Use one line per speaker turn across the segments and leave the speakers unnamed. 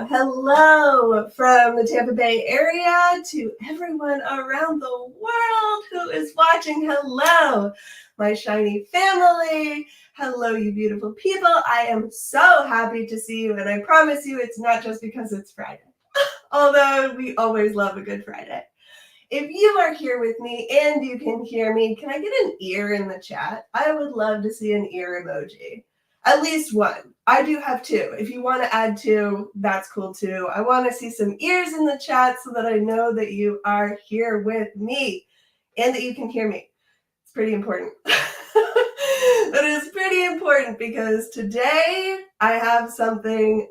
Hello from the Tampa Bay area to everyone around the world who is watching. Hello, my shiny family. Hello, you beautiful people. I am so happy to see you, and I promise you it's not just because it's Friday, although we always love a good Friday. If you are here with me and you can hear me, can I get an ear in the chat? I would love to see an ear emoji. At least one. I do have two. If you want to add two, that's cool too. I want to see some ears in the chat so that I know that you are here with me and that you can hear me. It's pretty important. That is pretty important because today I have something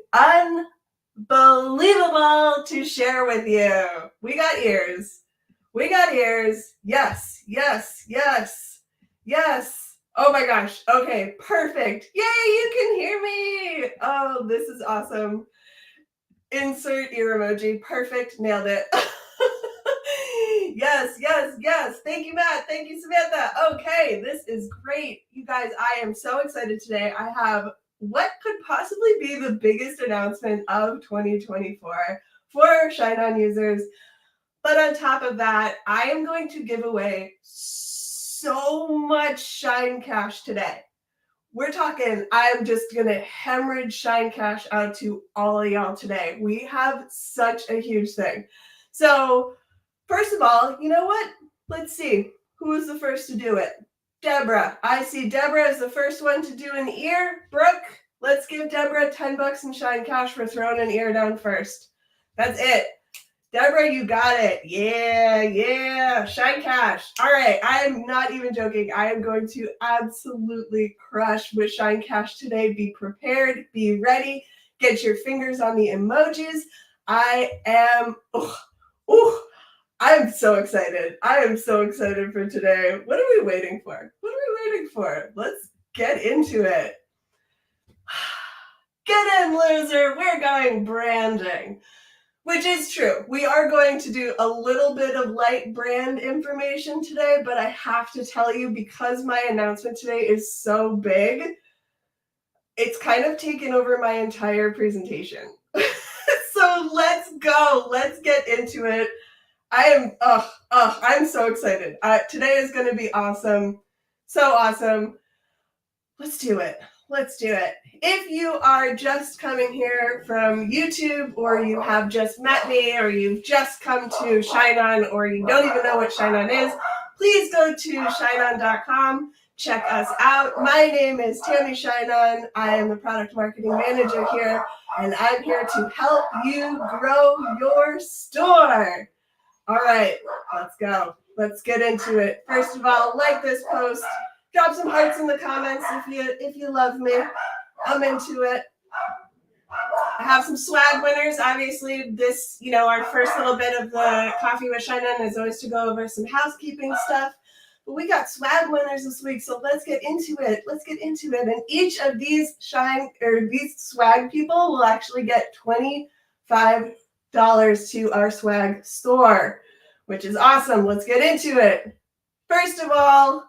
unbelievable to share with you. We got ears. We got ears. Yes, yes, yes, yes. Oh my gosh. Okay, perfect. Yay, you can hear me. Oh, this is awesome. Insert ear emoji. Perfect. Nailed it. Yes, yes, yes. Thank you, Matt. Thank you, Samantha. Okay, this is great. You guys, I am so excited today. I have what could possibly be the biggest announcement of 2024 for ShineOn users. But on top of that, I am going to give away so much Shine Cash today. We're talking, I'm just going to hemorrhage Shine Cash out to all of y'all today. We have such a huge thing. So first of all, you know what? Let's see. Who was the first to do it? Deborah. I see Deborah is the first one to do an ear. Brooke, let's give Deborah $10 in Shine Cash for throwing an ear down first. That's it. Deborah, you got it. Yeah. Shine Cash. All right. I am not even joking. I am going to absolutely crush with Shine Cash today. Be prepared. Be ready. Get your fingers on the emojis. I'm so excited. I am so excited for today. What are we waiting for? Let's get into it. Get in, loser. We're going branding. Which is true. We are going to do a little bit of light brand information today, but I have to tell you, because my announcement today is so big, it's kind of taken over my entire presentation. So let's go. Let's get into it. I'm so excited. Today is going to be awesome. So awesome. Let's do it. If you are just coming here from YouTube, or you have just met me, or you've just come to ShineOn, or you don't even know what ShineOn is, please go to shineon.com. Check us out. My name is Tammy ShineOn. I am the product marketing manager here, and I'm here to help you grow your store. All right, let's go. Let's get into it. First of all, like this post. Drop some hearts in the comments if you love me. I'm into it. I have some swag winners. Obviously, this, our first little bit of the Coffee with ShineOn is always to go over some housekeeping stuff. But we got swag winners this week, so let's get into it. And each of these these swag people will actually get $25 to our swag store, which is awesome. Let's get into it. First of all,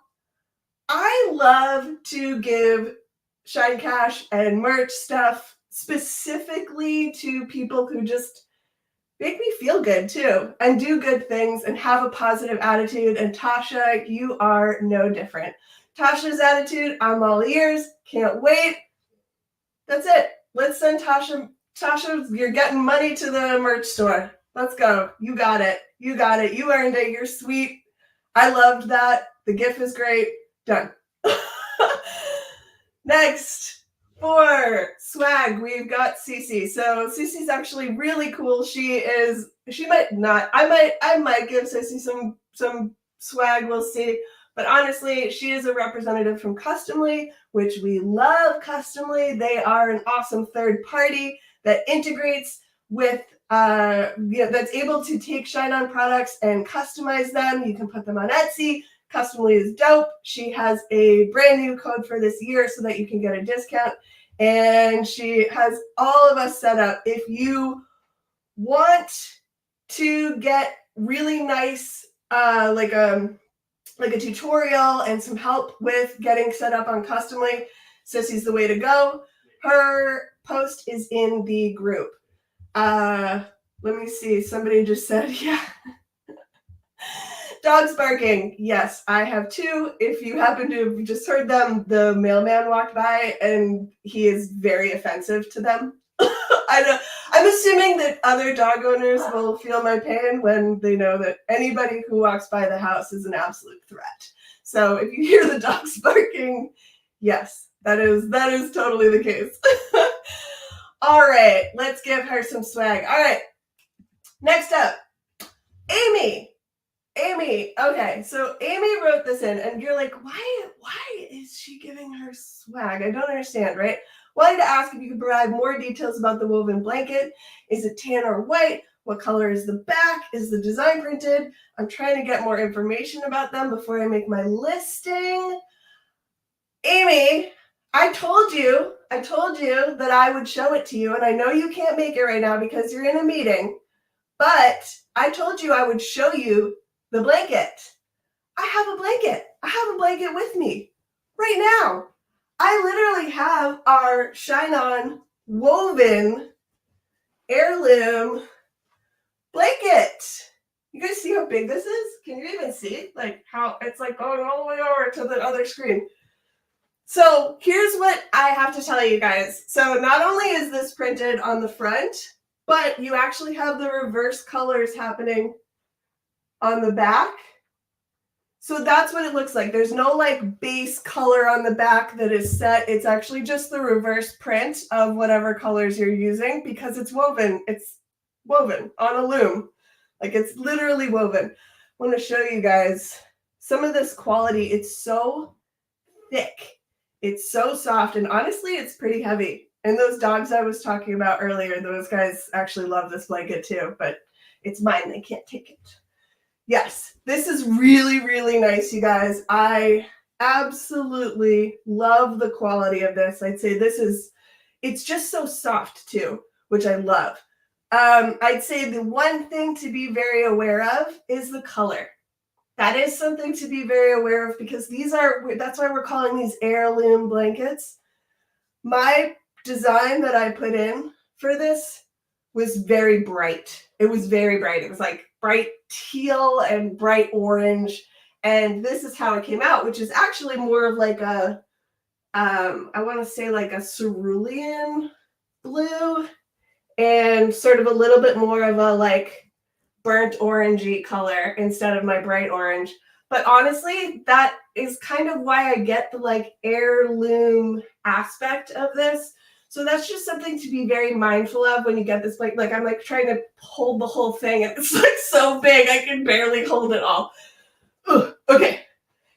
I love to give Shine Cash and merch stuff specifically to people who just make me feel good too, and do good things and have a positive attitude. And Tasha, you are no different. Tasha's attitude, I'm all ears, can't wait. That's it. Let's send Tasha. Tasha, you're getting money to the merch store. Let's go. You got it. You earned it. You're sweet. I loved that. The GIF is great. Done. Next, for swag, we've got Cece. So Cece's actually really cool. I might give Cece some swag, we'll see. But honestly, she is a representative from Customly, which we love Customly. They are an awesome third party that integrates with that's able to take ShineOn products and customize them. You can put them on Etsy. Customly is dope. She has a brand new code for this year so that you can get a discount. And she has all of us set up. If you want to get really nice, like a tutorial and some help with getting set up on Customly, Sissy's the way to go. Her post is in the group. Let me see. Somebody just said, yeah. Dogs barking. Yes, I have two. If you happen to have just heard them, the mailman walked by and he is very offensive to them. I'm assuming that other dog owners will feel my pain when they know that anybody who walks by the house is an absolute threat. So if you hear the dogs barking, yes, that is totally the case. All right, let's give her some swag. All right, next up, Amy. Okay, so Amy wrote this in, and you're like, why is she giving her swag? I don't understand, right? Wanted to ask if you could provide more details about the woven blanket. Is it tan or white? What color is the back? Is the design printed? I'm trying to get more information about them before I make my listing. Amy, I told you that I would show it to you, and I know you can't make it right now because you're in a meeting, but I told you I would show you the blanket. I have a blanket. I have a blanket with me right now. I literally have our ShineOn woven heirloom blanket. You guys see how big this is? Can you even see like how it's like going all the way over to the other screen? So here's what I have to tell you guys. So not only is this printed on the front, but you actually have the reverse colors happening on the back. So that's what it looks like. There's no like base color on the back that is set. It's actually just the reverse print of whatever colors you're using because it's woven. It's woven on a loom. Like it's literally woven. I want to show you guys some of this quality. It's so thick. It's so soft. And honestly, it's pretty heavy. And those dogs I was talking about earlier, those guys actually love this blanket too, but it's mine. They can't take it. Yes, this is really, really nice, you guys. I absolutely love the quality of this. I'd say it's just so soft too, which I love. I'd say the one thing to be very aware of is the color. That is something to be very aware of because that's why we're calling these heirloom blankets. My design that I put in for this was very bright. It was very bright. It was like bright teal and bright orange. And this is how it came out, which is actually more of like a, I want to say like a cerulean blue and sort of a little bit more of a like burnt orangey color instead of my bright orange. But honestly, that is kind of why I get the like heirloom aspect of this. So that's just something to be very mindful of when you get this blanket. Like I'm like trying to hold the whole thing and it's like so big I can barely hold it all. Ugh, okay,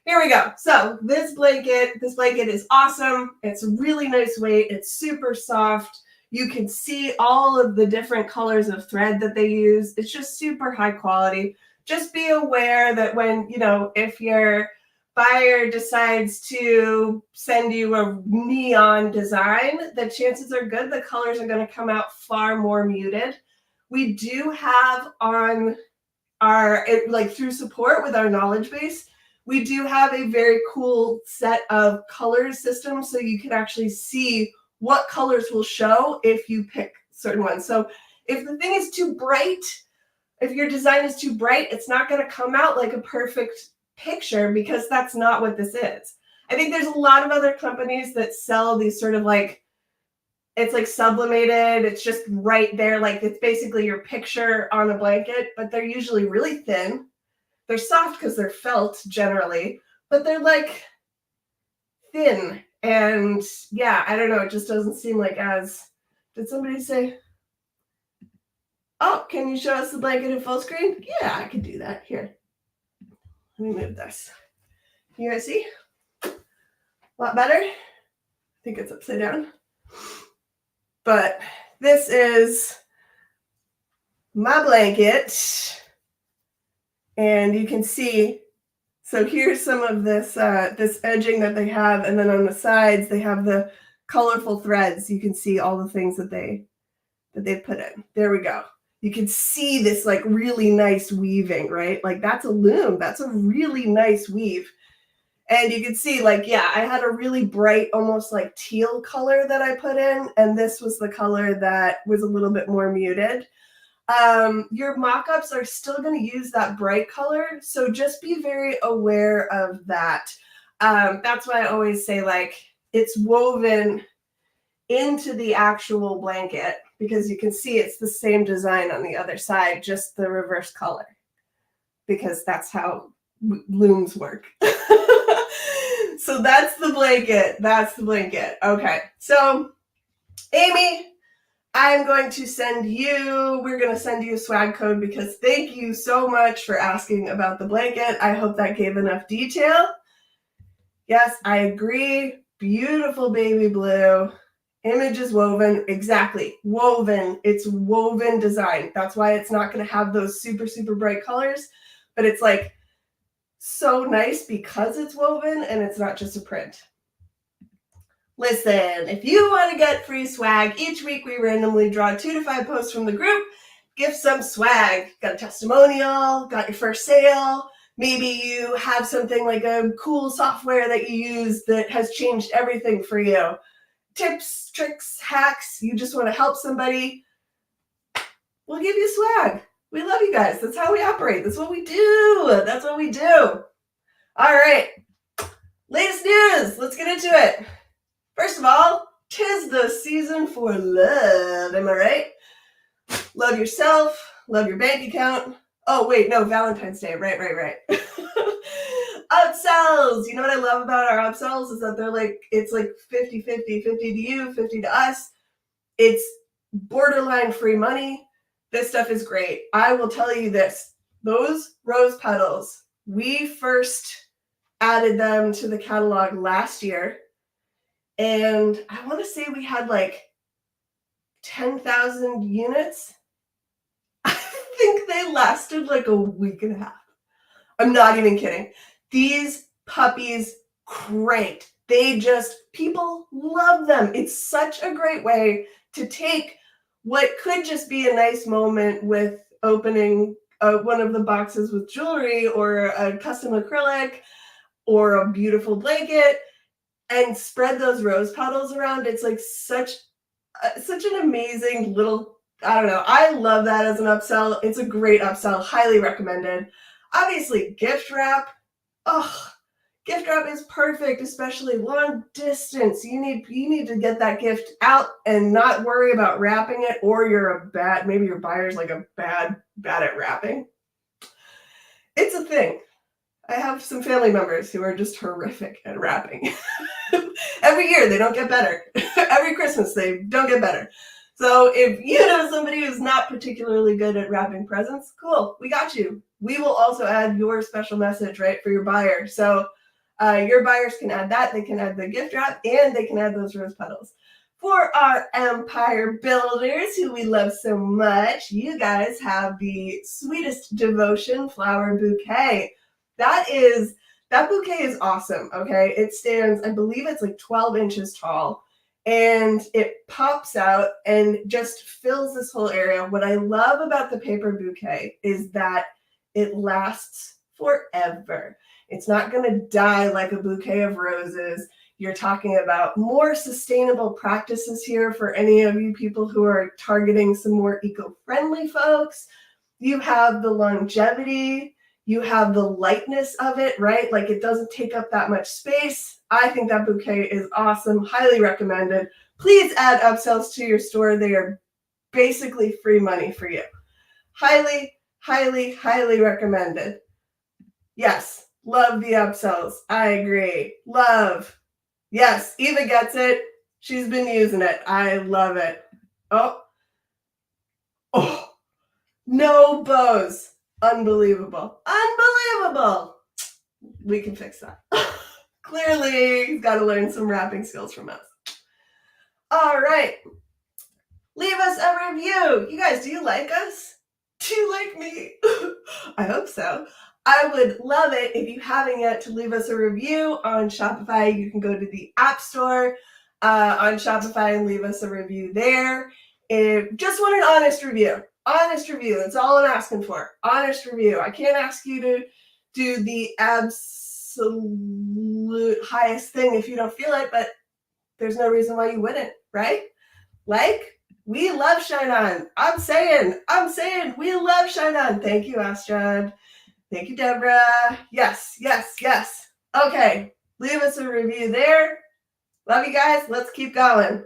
here we go. So this blanket is awesome. It's a really nice weight. It's super soft. You can see all of the different colors of thread that they use. It's just super high quality. Just be aware that when, if your buyer decides to send you a neon design, the chances are good the colors are going to come out far more muted. We do have on our, through support with our knowledge base, we do have a very cool set of color systems so you can actually see what colors will show if you pick certain ones. So if the thing is too bright, if your design is too bright, it's not going to come out like a perfect picture because that's not what this is. I think there's a lot of other companies that sell these sort of like, it's like sublimated. It's just right there. Like it's basically your picture on a blanket, but they're usually really thin. They're soft because they're felt generally, but they're like thin. And yeah, I don't know. It just doesn't seem like as, did somebody say, oh, can you show us the blanket in full screen? Yeah, I can do that. Here, let me move this. You guys see? A lot better. I think it's upside down. But this is my blanket. And you can see, so here's some of this this edging that they have, and then on the sides they have the colorful threads. You can see all the things that they put in. There we go. You can see this like really nice weaving, right? Like that's a loom. That's a really nice weave. And you can see, like, yeah, I had a really bright, almost like teal color that I put in, and this was the color that was a little bit more muted. Your mock-ups are still going to use that bright color, so just be very aware of that. That's why I always say, like, it's woven into the actual blanket, because you can see it's the same design on the other side, just the reverse color, because that's how looms work. So that's the blanket. That's the blanket. Okay, so Amy, I'm going to send you, we're going to send you a swag code, because thank you so much for asking about the blanket. I hope that gave enough detail. Yes, I agree. Beautiful baby blue. Image is woven. Exactly. Woven. It's woven design. That's why it's not going to have those super, super bright colors, but it's like so nice because it's woven and it's not just a print. Listen, if you want to get free swag, each week we randomly draw 2 to 5 posts from the group. Give some swag. Got a testimonial, got your first sale. Maybe you have something like a cool software that you use that has changed everything for you. Tips, tricks, hacks. You just want to help somebody. We'll give you swag. We love you guys. That's how we operate. That's what we do. That's what we do. All right. Latest news. Let's get into it. First of all, 'tis the season for love. Am I right? Love yourself. Love your bank account. Oh, wait, no, Valentine's Day. Right. Upsells. You know what I love about our upsells is that they're like, it's like 50-50, 50 to you, 50 to us. It's borderline free money. This stuff is great. I will tell you this. Those rose petals, we first added them to the catalog last year. And I want to say we had like 10,000 units. I think they lasted like a week and a half. I'm not even kidding. These puppies cranked. People love them. It's such a great way to take what could just be a nice moment with opening one of the boxes with jewelry or a custom acrylic or a beautiful blanket and spread those rose petals around. It's like such an amazing little, I don't know. I love that as an upsell. It's a great upsell. Highly recommended. Obviously, gift wrap. Oh, gift wrap is perfect, especially long distance. You need to get that gift out and not worry about wrapping it, or maybe your buyer's like a bad at wrapping. It's a thing. I have some family members who are just horrific at wrapping. Every year they don't get better. Every Christmas they don't get better. So if you know somebody who's not particularly good at wrapping presents, cool, we got you. We will also add your special message, right, for your buyer. So your buyers can add that. They can add the gift wrap, and they can add those rose petals. For our empire builders who we love so much, you guys have the sweetest devotion flower bouquet. That bouquet is awesome, okay? It stands, I believe it's like 12 inches tall, and it pops out and just fills this whole area. What I love about the paper bouquet is that it lasts forever. It's not going to die like a bouquet of roses. You're talking about more sustainable practices here for any of you people who are targeting some more eco-friendly folks. You have the longevity. You have the lightness of it, right? Like it doesn't take up that much space. I think that bouquet is awesome. Highly recommended. Please add upsells to your store. They are basically free money for you. Highly, highly, highly recommended. Yes, love the upsells. I agree. Love. Yes, Eva gets it. She's been using it. I love it. Oh, no bows. Unbelievable. We can fix that. Clearly, you've got to learn some wrapping skills from us. All right. Leave us a review. You guys, do you like us? Do you like me? I hope so. I would love it if you haven't yet to leave us a review on Shopify. You can go to the App Store on Shopify and leave us a review there. Just want an honest review. Honest review. That's all I'm asking for. Honest review. I can't ask you to do the absolute absolute highest thing if you don't feel it, but there's no reason why you wouldn't, right? Like, we love ShineOn. I'm saying, we love ShineOn. Thank you, Astrid. Thank you, Deborah. Yes, yes, yes. Okay, leave us a review there. Love you guys. Let's keep going.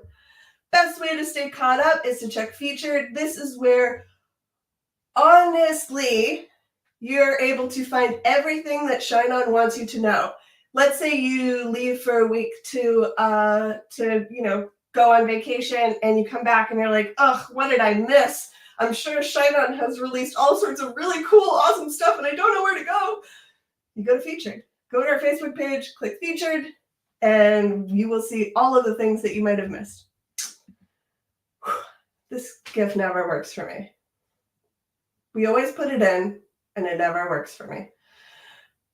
Best way to stay caught up is to check featured. This is where, honestly, you're able to find everything that ShineOn wants you to know. Let's say you leave for a week to go on vacation, and you come back and you're like, ugh, what did I miss? I'm sure ShineOn has released all sorts of really cool, awesome stuff, and I don't know where to go. You go to featured. Go to our Facebook page, click featured, and you will see all of the things that you might have missed. This GIF never works for me. We always put it in, and it never works for me.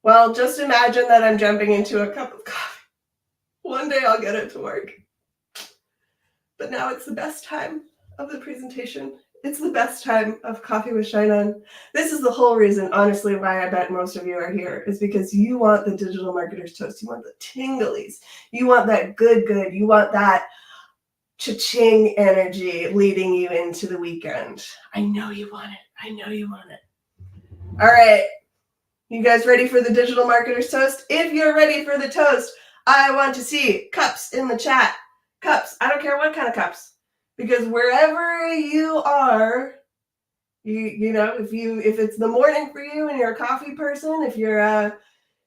Well, just imagine that I'm jumping into a cup of coffee. One day I'll get it to work. But now it's the best time of the presentation. It's the best time of Coffee with ShineOn. This is the whole reason, honestly, why I bet most of you are here, is because you want the Digital Marketer's Toast. You want the tinglies. You want that good. You want that cha-ching energy leading you into the weekend. I know you want it. I know you want it. All right. You guys ready for the Digital Marketer's Toast? If you're ready for the toast, I want to see cups in the chat. Cups. I don't care what kind of cups. Because wherever you are, you know, if it's the morning for you and you're a coffee person, if you're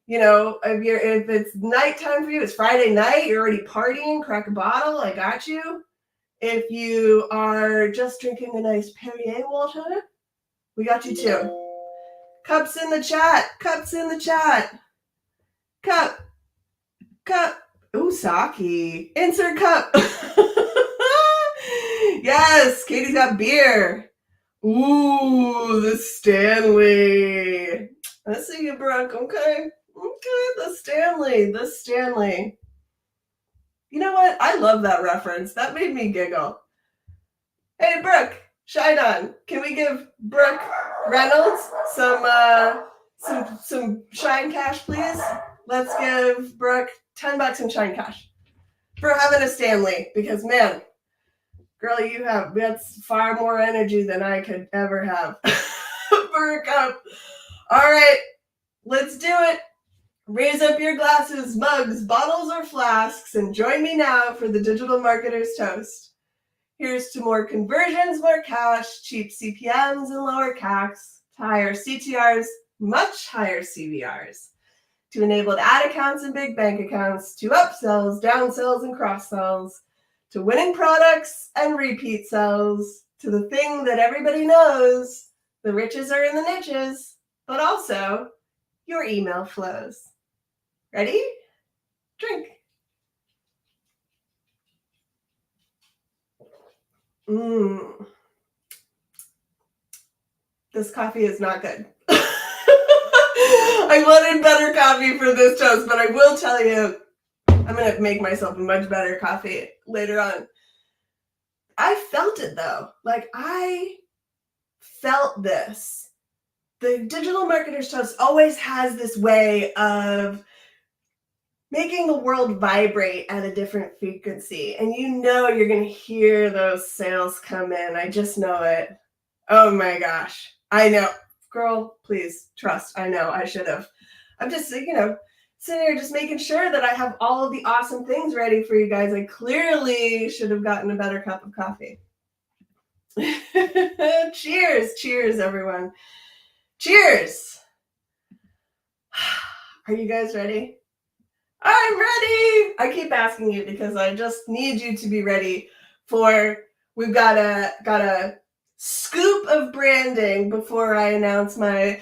if it's nighttime for you, it's Friday night, you're already partying, crack a bottle, I got you. If you are just drinking a nice Perrier water, we got you too. Cups in the chat. Cups in the chat. Cup. Ooh, sake. Insert cup. Yes, Katie's got beer. Ooh, the Stanley. I see you, Brooke. Okay, the Stanley. You know what? I love that reference. That made me giggle. Hey, Brooke, ShineOn. Can we give Brooke Reynolds some Shine Cash, please? Let's give Brooke $10 in Shine Cash for having a Stanley, because, man, girl, that's far more energy than I could ever have for a cup. All right, let's do it. Raise up your glasses, mugs, bottles, or flasks, and join me now for the Digital Marketer's Toast. Here's to more conversions, more cash, cheap CPMs, and lower CACs, to higher CTRs, much higher CVRs, to enabled ad accounts and big bank accounts, to upsells, downsells, and cross-sells, to winning products and repeat sells, to the thing that everybody knows, the riches are in the niches, but also your email flows. Ready? Drink. This coffee is not good. I wanted better coffee for this toast, but I will tell you, I'm going to make myself a much better coffee later on. I felt it, though. Like, I felt this. The Digital Marketer's Toast always has this way of making the world vibrate at a different frequency. And you know you're going to hear those sales come in. I just know it. Oh my gosh. I know. Girl, please trust. I know. I should have. I'm just, sitting here just making sure that I have all of the awesome things ready for you guys. I clearly should have gotten a better cup of coffee. Cheers, everyone. Cheers. Are you guys ready? I'm ready. I keep asking you because I just need you to be ready for, we've got a scoop of branding before I announce my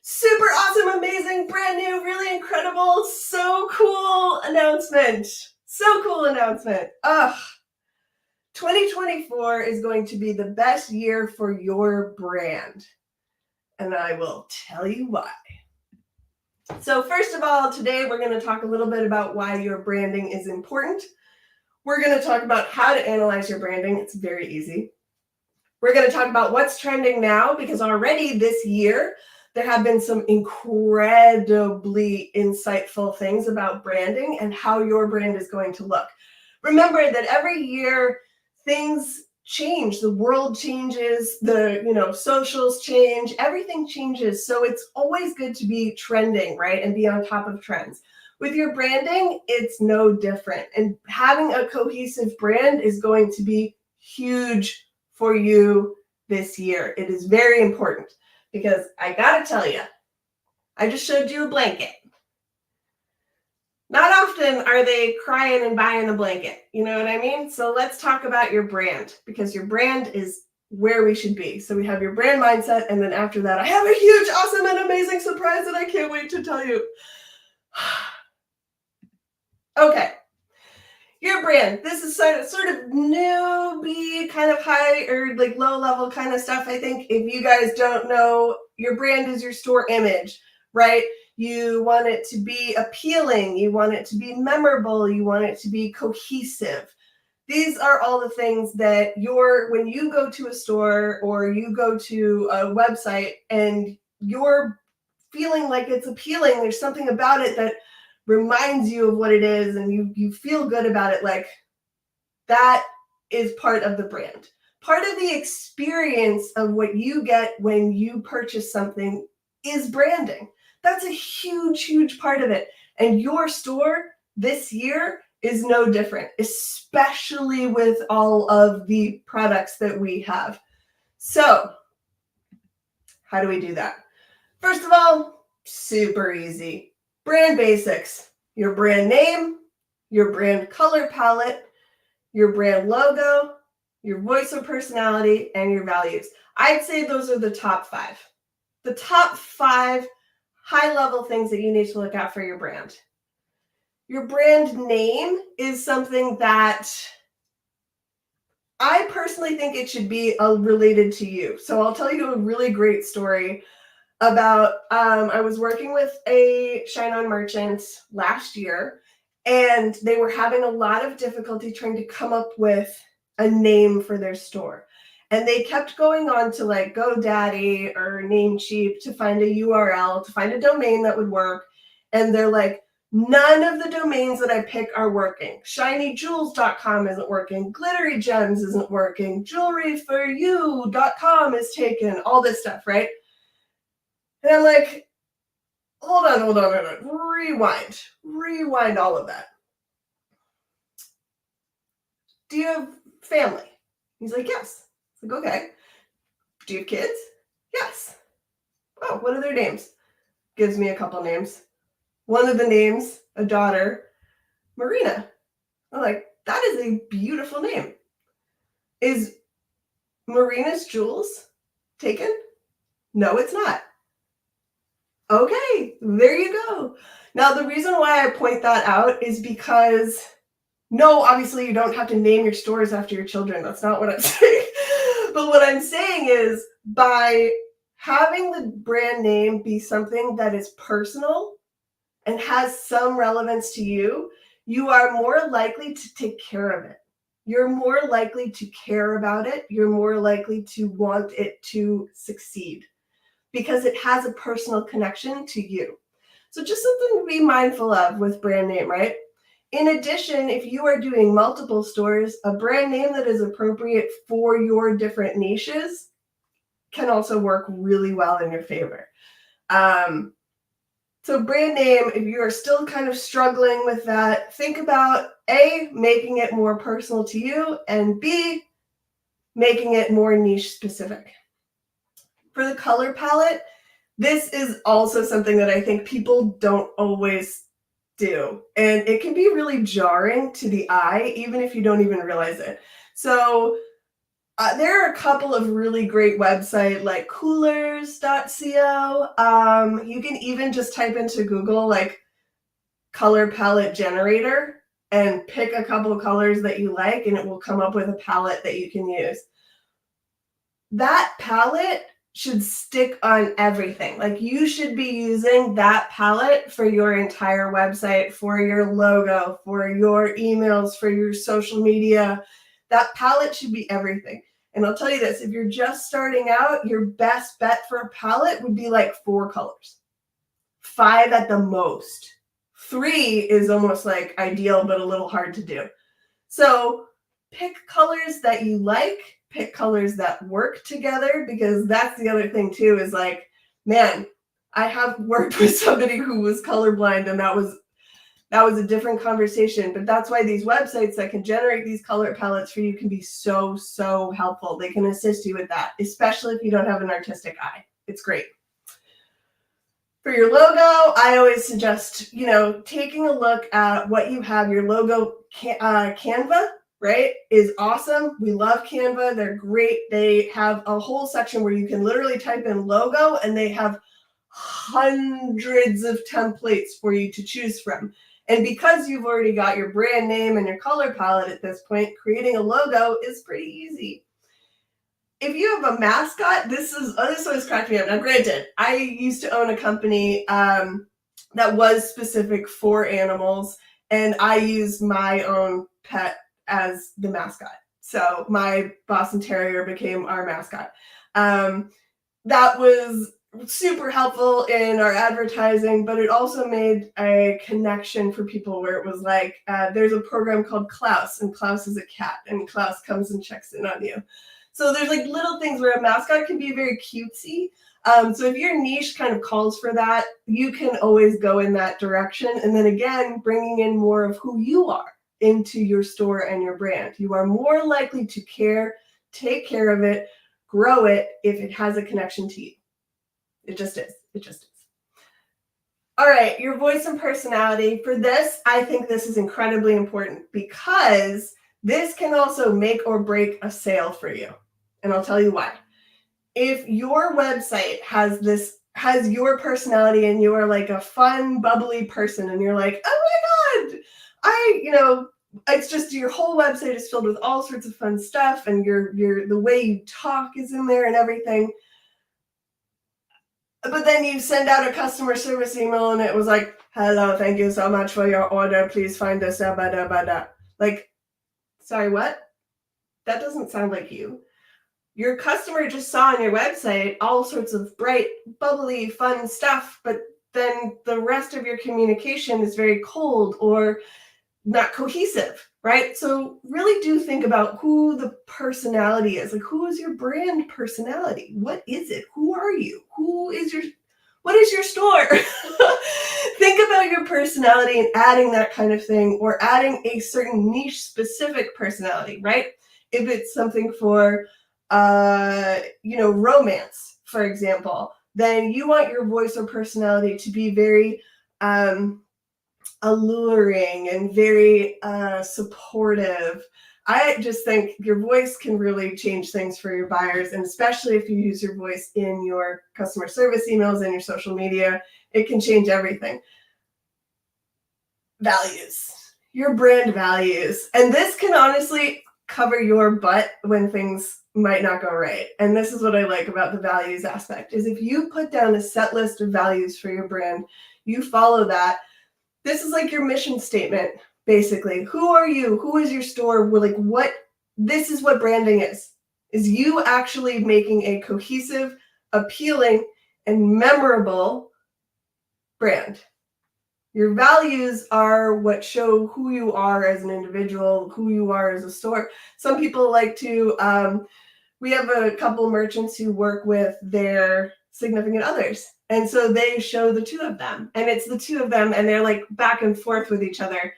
super awesome, amazing, brand new, really incredible, so cool announcement. So cool announcement. 2024 is going to be the best year for your brand. And I will tell you why. So first of all, today we're going to talk a little bit about why your branding is important. We're going to talk about how to analyze your branding. It's very easy. We're going to talk about what's trending now, because already this year, there have been some incredibly insightful things about branding and how your brand is going to look. Remember that every year things change, the world changes, the socials change, everything changes. So it's always good to be trending, right? And be on top of trends. With your branding, it's no different. And having a cohesive brand is going to be huge for you this year. It is very important because I gotta tell you, I just showed you a blanket. Not often are they crying and buying a blanket. You know what I mean? So let's talk about your brand, because your brand is where we should be. So we have your brand mindset, and then after that, I have a huge, awesome, and amazing surprise that I can't wait to tell you. Okay. Your brand. This is sort of newbie, kind of high or like low level kind of stuff. I think if you guys don't know, your brand is your store image, right? You want it to be appealing. You want it to be memorable. You want it to be cohesive. These are all the things that when you go to a store or you go to a website and you're feeling like it's appealing, there's something about it that reminds you of what it is and you feel good about it, like that is part of the brand. Part of the experience of what you get when you purchase something is branding. That's a huge, huge part of it. And your store this year is no different, especially with all of the products that we have. So how do we do that? First of all, super easy. Brand basics, your brand name, your brand color palette, your brand logo, your voice or personality, and your values. I'd say those are the top 5. The top 5 high-level things that you need to look at for your brand. Your brand name is something that I personally think it should be related to you. So I'll tell you a really great story about I was working with a ShineOn merchant last year, and they were having a lot of difficulty trying to come up with a name for their store. And they kept going on to like GoDaddy or Namecheap to find a URL, to find a domain that would work. And they're like, none of the domains that I pick are working. ShinyJewels.com isn't working. Glittery Gems isn't working. JewelryForYou.com is taken. All this stuff, right? And I'm like, hold on. Rewind all of that. Do you have family? He's like, yes. It's like, okay. Do you have kids? Yes. Oh, what are their names? Gives me a couple names. One of the names, a daughter, Marina. I'm like, that is a beautiful name. Is Marina's Jewels taken? No, it's not. Okay, there you go. Now, the reason why I point that out is because, no, obviously you don't have to name your stores after your children. That's not what I'm saying. But what I'm saying is by having the brand name be something that is personal and has some relevance to you, you are more likely to take care of it. You're more likely to care about it. You're more likely to want it to succeed because it has a personal connection to you. So just something to be mindful of with brand name, right? In addition, if you are doing multiple stores, a brand name that is appropriate for your different niches can also work really well in your favor. So brand name, if you are still kind of struggling with that, think about A, making it more personal to you, and B, making it more niche specific. For the color palette, this is also something that I think people don't always do. And it can be really jarring to the eye, even if you don't even realize it. So there are a couple of really great websites like coolers.co. You can even just type into Google like color palette generator and pick a couple of colors that you like, and it will come up with a palette that you can use. That palette should stick on everything. Like you should be using that palette for your entire website, for your logo, for your emails, for your social media. That palette should be everything. And I'll tell you this, if you're just starting out, your best bet for a palette would be like 4 colors. 5 at the most. 3 is almost like ideal, but a little hard to do. So pick colors that you like, pick colors that work together, because that's the other thing too, is like, man, I have worked with somebody who was colorblind, and that was a different conversation. But that's why these websites that can generate these color palettes for you can be so, so helpful. They can assist you with that, especially if you don't have an artistic eye. It's great. For your logo, I always suggest, taking a look at what you have. Your logo, Canva, right, is awesome. We love Canva. They're great. They have a whole section where you can literally type in logo, and they have hundreds of templates for you to choose from. And because you've already got your brand name and your color palette at this point, creating a logo is pretty easy. If you have a mascot, this always cracked me up. Now, granted, I used to own a company that was specific for animals, and I used my own pet as the mascot. So my Boston Terrier became our mascot. That was super helpful in our advertising, but it also made a connection for people where it was like, there's a program called Klaus, and Klaus is a cat, and Klaus comes and checks in on you. So there's like little things where a mascot can be very cutesy. So if your niche kind of calls for that, you can always go in that direction. And then again, bringing in more of who you are into your store and your brand. You are more likely to take care of it, grow it if it has a connection to you. It just is. It just is. All right, your voice and personality. For this, I think this is incredibly important because this can also make or break a sale for you. And I'll tell you why. If your website has your personality and you are like a fun, bubbly person, and you're like, oh my God, it's just your whole website is filled with all sorts of fun stuff, and the way you talk is in there and everything. But then you send out a customer service email and it was like, hello, thank you so much for your order. Please find us. Like, sorry, what? That doesn't sound like you. Your customer just saw on your website all sorts of bright, bubbly, fun stuff, but then the rest of your communication is very cold or not cohesive, right? So really do think about who the personality is. Like, who is your brand personality? What is it? Who are you? What is your store? Think about your personality and adding that kind of thing, or adding a certain niche specific personality, right? If it's something for, romance, for example, then you want your voice or personality to be very, alluring and very supportive. I just think your voice can really change things for your buyers, and especially if you use your voice in your customer service emails and your social media, it can change everything. Values, your brand values. And this can honestly cover your butt when things might not go right. And this is what I like about the values aspect, is if you put down a set list of values for your brand, you follow that. This is like your mission statement, basically. Who are you? Who is your store? This is what branding is you actually making a cohesive, appealing, and memorable brand. Your values are what show who you are as an individual, who you are as a store. Some people like to, we have a couple merchants who work with their significant others. And so they show the two of them, and it's the two of them, and they're like back and forth with each other.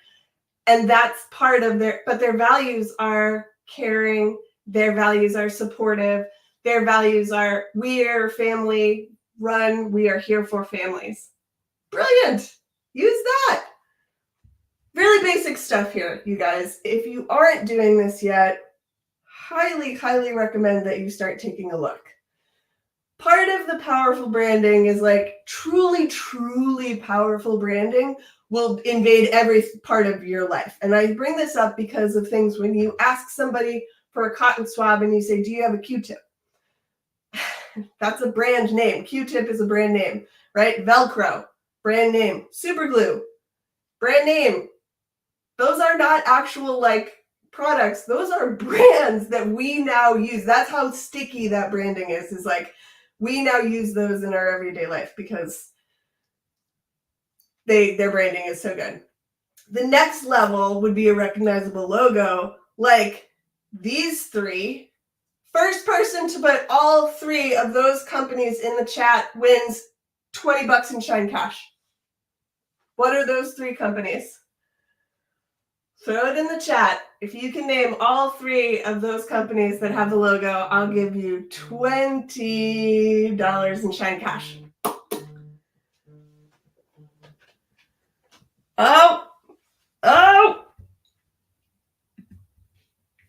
And that's part of but their values are caring. Their values are supportive. Their values are, we are family run. We are here for families. Brilliant. Use that. Really basic stuff here, you guys. If you aren't doing this yet, highly, highly recommend that you start taking a look. Part of the powerful branding is like truly, truly powerful branding will invade every part of your life. And I bring this up because of things when you ask somebody for a cotton swab and you say, do you have a Q-tip? That's a brand name. Q-tip is a brand name, right? Velcro, brand name. Super glue, brand name. Those are not actual like products, those are brands that we now use. That's how sticky that branding is like we now use those in our everyday life because their branding is so good. The next level would be a recognizable logo, like these three. First person to put all three of those companies in the chat wins $20 in Shine Cash. What are those three companies? Throw it in the chat. If you can name all three of those companies that have the logo, I'll give you $20 in Shine Cash. Oh!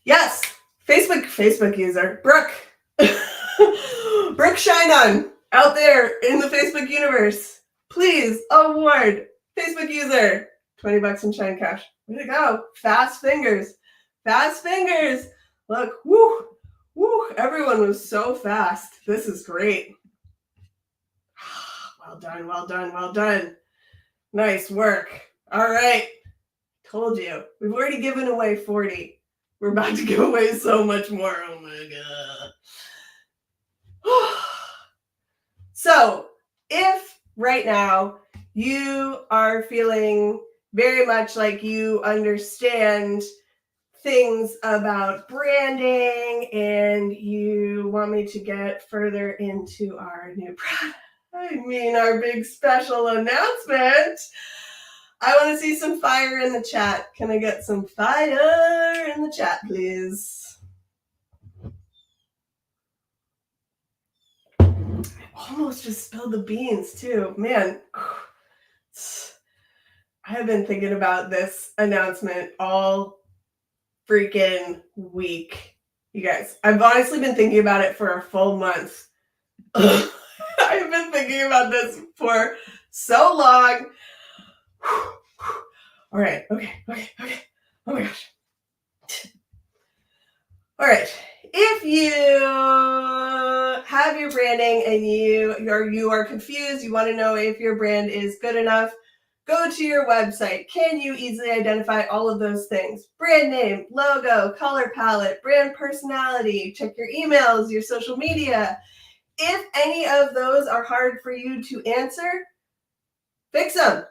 Yes! Facebook user. Brooke. Brooke ShineOn out there in the Facebook universe. Please award Facebook user $20 in Shine Cash. Way to go. Fast fingers. Look, woo, everyone was so fast. This is great. Well done. Nice work. All right. Told you. We've already given away 40. We're about to give away so much more. Oh my God. So, if right now you are feeling very much like you understand things about branding and you want me to get further into our new product, our big special announcement, I want to see some fire in the chat. Can I get some fire in the chat, please? I almost just spilled the beans, too. Man, I have been thinking about this announcement all freaking week. You guys, I've honestly been thinking about it for a full month. I've been thinking about this for so long. All right. Okay. Oh my gosh. All right. If you have your branding and you are confused, you want to know if your brand is good enough, go to your website. Can you easily identify all of those things? Brand name, logo, color palette, brand personality, check your emails, your social media. If any of those are hard for you to answer, fix them.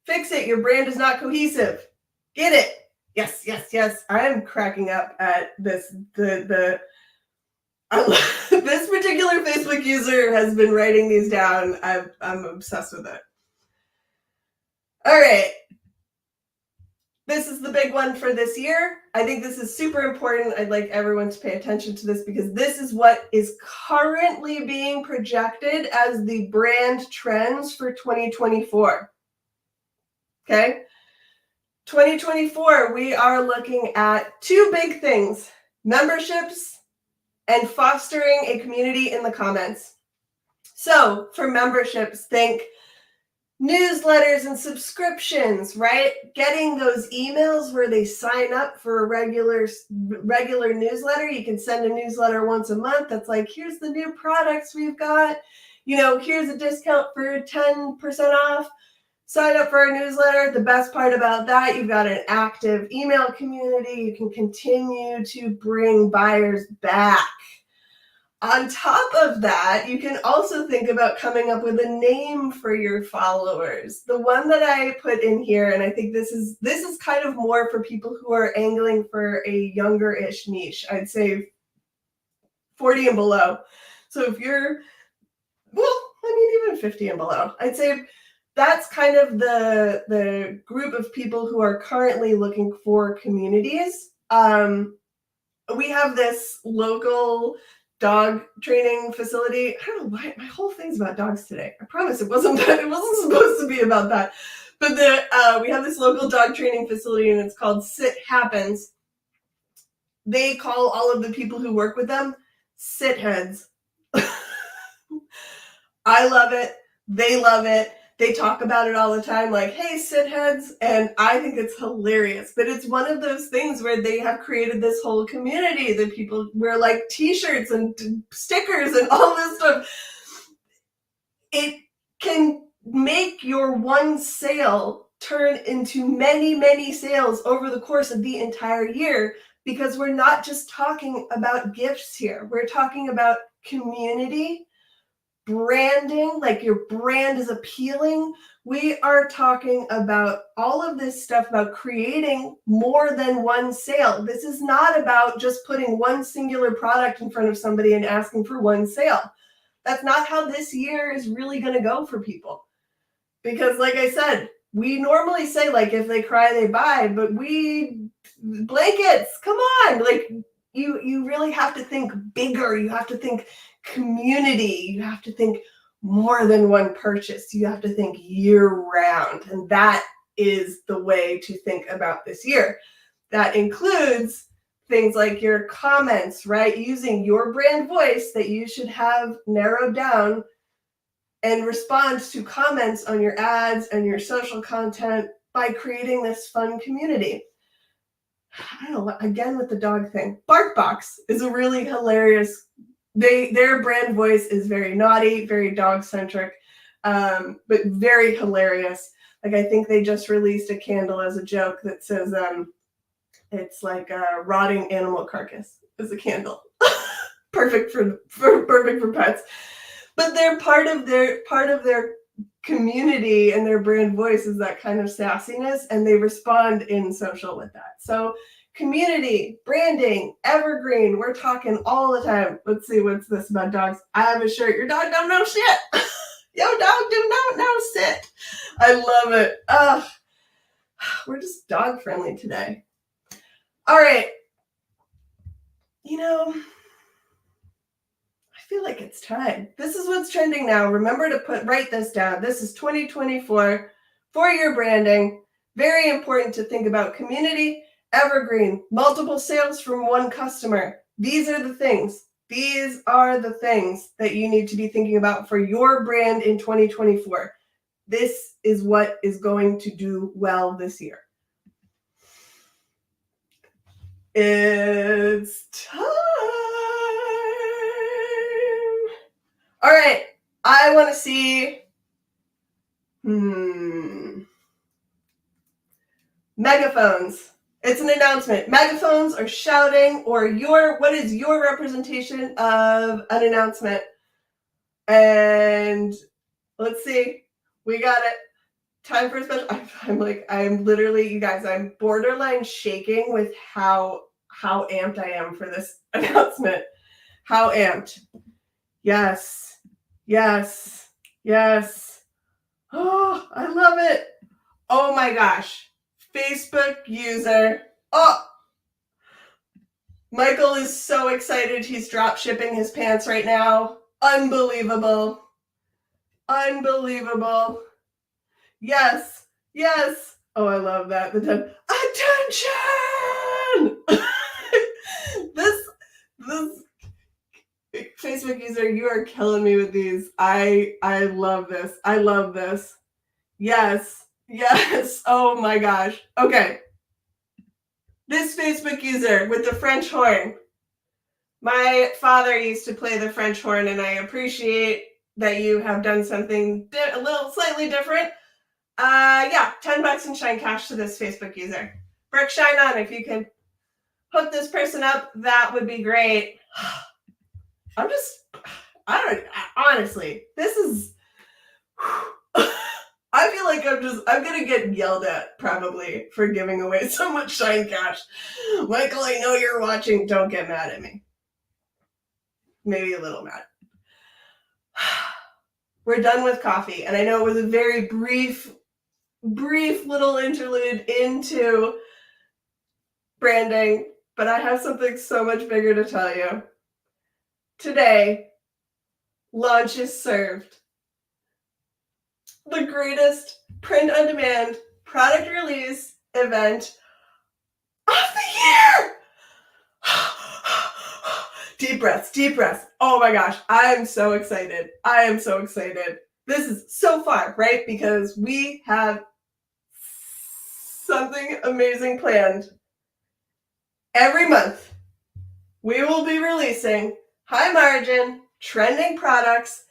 Fix it. Your brand is not cohesive. Get it. Yes. I am cracking up at this. This particular Facebook user has been writing these down. I'm obsessed with it. All right. This is the big one for this year. I think this is super important. I'd like everyone to pay attention to this because this is what is currently being projected as the brand trends for 2024. Okay? 2024, we are looking at two big things: memberships and fostering a community in the comments. So for memberships, think newsletters and subscriptions, right? Getting those emails where they sign up for a regular newsletter. You can send a newsletter once a month that's like, here's the new products we've got. Here's a discount for 10% off. Sign up for our newsletter. The best part about that, you've got an active email community. You can continue to bring buyers back. On top of that, you can also think about coming up with a name for your followers. The one that I put in here, and I think this is kind of more for people who are angling for a younger-ish niche. I'd say 40 and below. So if you're, even 50 and below, I'd say that's kind of the group of people who are currently looking for communities. We have this local dog training facility. I don't know why my whole thing's about dogs today. I promise it wasn't supposed to be about that. But we have this local dog training facility and it's called Sit Happens. They call all of the people who work with them sit heads. I love it. They love it. They talk about it all the time, like, hey, sit heads. And I think it's hilarious. But it's one of those things where they have created this whole community that people wear like t-shirts and stickers and all this stuff. It can make your one sale turn into many, many sales over the course of the entire year because we're not just talking about gifts here. We're talking about community, branding, like your brand is appealing. We are talking about all of this stuff about creating more than one sale. This is not about just putting one singular product in front of somebody and asking for one sale. That's not how this year is really going to go for people. Because like I said, we normally say, like, if they cry, they buy, but blankets, come on. Like, you really have to think bigger. You have to think community. You have to think more than one purchase. You have to think year round. And that is the way to think about this year. That includes things like your comments, right? Using your brand voice that you should have narrowed down and respond to comments on your ads and your social content by creating this fun community. I don't know, again with the dog thing. BarkBox is a really hilarious, their brand voice is very naughty, very dog-centric, but very hilarious. Like, I think they just released a candle as a joke that says, it's like a rotting animal carcass as a candle. Perfect for pets. But they're part of their community, and their brand voice is that kind of sassiness, and they respond in social with that. So community, branding, evergreen, we're talking all the time. Let's see, what's this about dogs? I have a shirt. Your dog don't know shit. Your dog do not know shit. I love it. We're just dog friendly today. All right. I feel like it's time. This is what's trending now. Remember to write this down. This is 2024 for your branding. Very important to think about community, evergreen, multiple sales from one customer. These are the things. These are the things that you need to be thinking about for your brand in 2024. This is what is going to do well this year. It's time. All right, I want to see megaphones. It's an announcement. Megaphones are shouting, or what is your representation of an announcement? And let's see. We got it. Time for a special. I'm literally, you guys, I'm borderline shaking with how amped I am for this announcement. How amped. Yes. Yes. Yes. Oh, I love it. Oh my gosh. Facebook user. Oh, Michael is so excited. He's drop shipping his pants right now. Unbelievable. Unbelievable. Yes. Yes. Oh, I love that. Attention. This Facebook user, you are killing me with these. I love this. I love this. Yes. Yes. Oh my gosh. Okay. This Facebook user with the French horn. My father used to play the French horn, and I appreciate that you have done something a little slightly different. Yeah, $10 in Shine Cash to this Facebook user. Brooke ShineOn, if you could hook this person up, that would be great. Honestly, this is, I feel like I'm going to get yelled at probably for giving away so much Shine Cash. Michael, I know you're watching. Don't get mad at me. Maybe a little mad. We're done with coffee. And I know it was a very brief little interlude into branding, but I have something so much bigger to tell you. Today, launch is served. The greatest print-on-demand product release event of the year! Deep breaths, deep breaths. Oh my gosh, I am so excited. I am so excited. This is so far, right? Because we have something amazing planned. Every month, we will be releasing high margin, trending products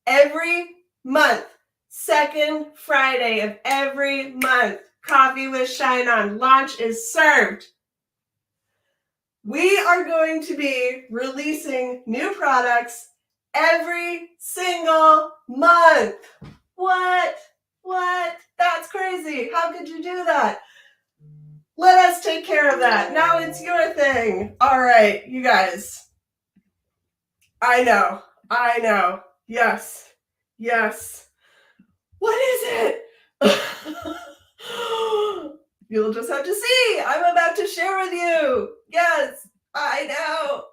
every month. Second Friday of every month. Coffee with ShineOn. Launch is served. We are going to be releasing new products every single month. What? That's crazy. How could you do that? Let us take care of that. Now it's your thing. All right, you guys. I know. Yes. What is it? You'll just have to see. I'm about to share with you. Yes, I know.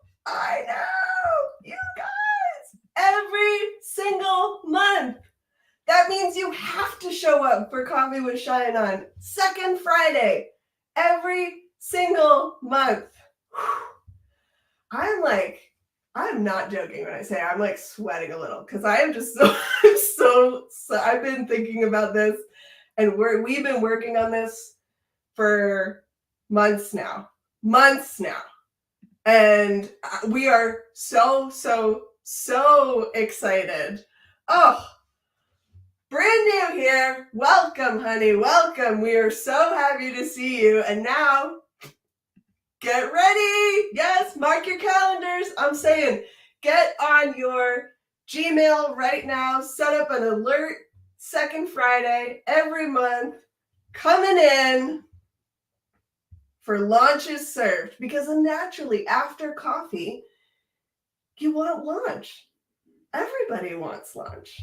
You guys. Every single month. That means you have to show up for Coffee with ShineOn. Second Friday. Every single month. I'm not joking when I say I'm like sweating a little because I am just so I've been thinking about this and we've been working on this for months now. And we are so excited. Oh, brand new here. Welcome, honey. Welcome. We are so happy to see you. And now, get ready. Yes, mark your calendars. I'm saying, get on your Gmail right now. Set up an alert. Second Friday every month. Coming in for lunches served. Because naturally, after coffee, you want lunch. Everybody wants lunch.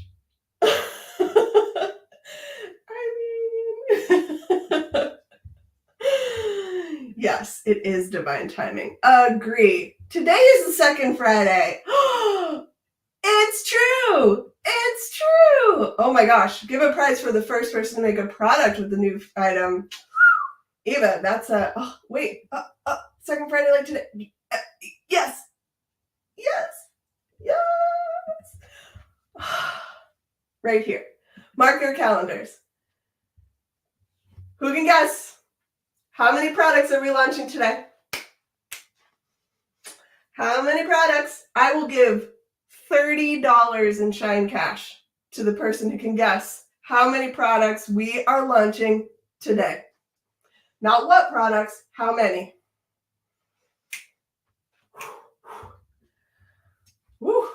Yes, it is divine timing. Agree. Today is the second Friday. It's true. Oh my gosh. Give a prize for the first person to make a product with the new item. Eva, that's second Friday like today. Yes. Right here. Mark your calendars. Who can guess? How many products are we launching today? How many products? I will give $30 in Shine Cash to the person who can guess how many products we are launching today. Not what products, how many. Woo.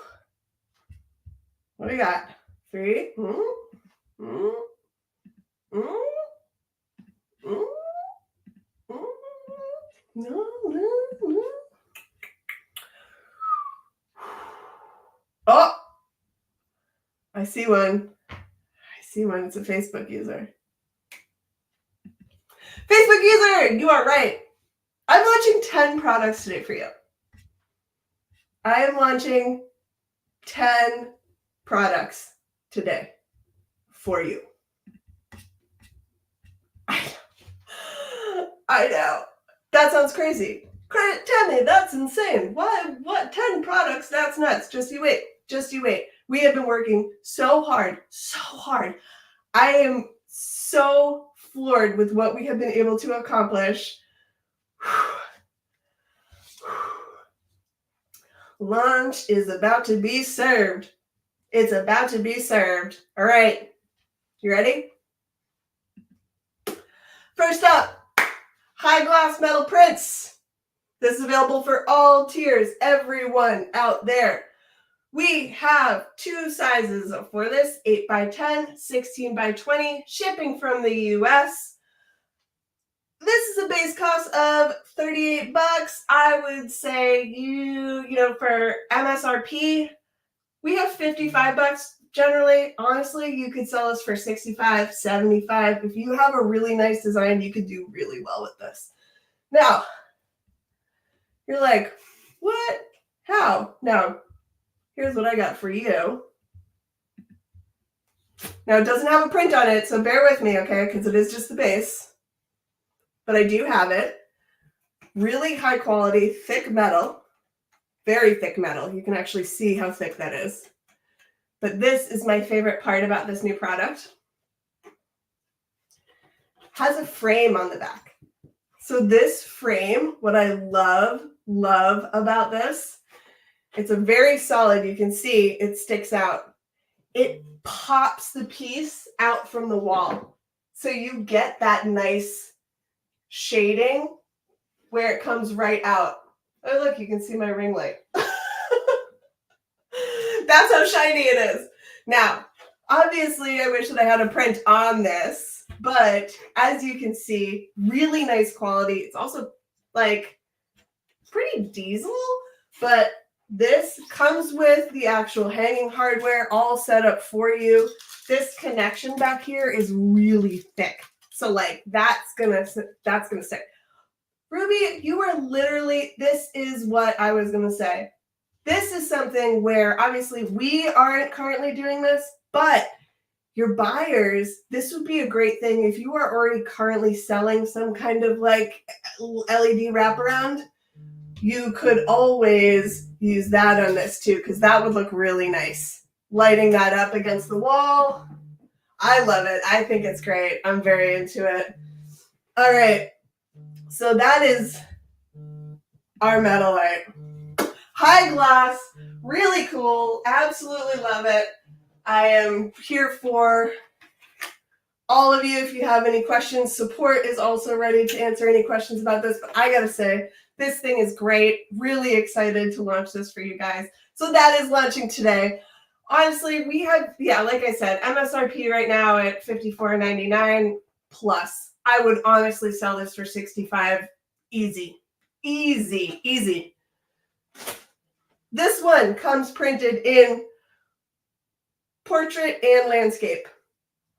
What do you got? 3? No. Oh, I see one. It's a Facebook user. Facebook user, you are right. I'm launching 10 products today for you. I am launching 10 products today for you. I know. That sounds crazy. Tammy, that's insane. What? 10 products? That's nuts. Just you wait. We have been working so hard. I am so floored with what we have been able to accomplish. Lunch is about to be served. It's about to be served. All right. You ready? First up, high gloss metal prints. This is available for all tiers, everyone out there. We have 2 sizes for this, 8x10, 16x20, shipping from the US. This is a base cost of $38. I would say you know, for MSRP, we have $55 generally. Honestly, you could sell this for $65, $75. If you have a really nice design, you could do really well with this. Now, you're like, what? How? Now, here's what I got for you. Now, it doesn't have a print on it, so bear with me, okay? Because it is just the base. But I do have it. Really high quality, thick metal. Very thick metal. You can actually see how thick that is. But this is my favorite part about this new product. Has a frame on the back. So this frame, what I love about this, it's a very solid, you can see it sticks out. It pops the piece out from the wall. So you get that nice shading where it comes right out Oh, look, you can see my ring light. That's how shiny it is. Now, obviously, I wish that I had a print on this, but as you can see, really nice quality. It's also like pretty diesel, but this comes with the actual hanging hardware all set up for you. This connection back here is really thick. So like that's gonna stick. Ruby, you are literally, this is what I was gonna say. This is something where obviously we aren't currently doing this, but your buyers, this would be a great thing if you are already currently selling some kind of like LED wraparound. You could always use that on this too, because that would look really nice. Lighting that up against the wall. I love it. I think it's great. I'm very into it. All right. So that is our metal light. High gloss, really cool. Absolutely love it. I am here for all of you. If you have any questions, support is also ready to answer any questions about this. But I gotta say, this thing is great. Really excited to launch this for you guys. So that is launching today. Honestly, we have, like I said, MSRP right now at $54.99 plus. I would honestly sell this for $65. Easy. Easy. Easy. This one comes printed in portrait and landscape,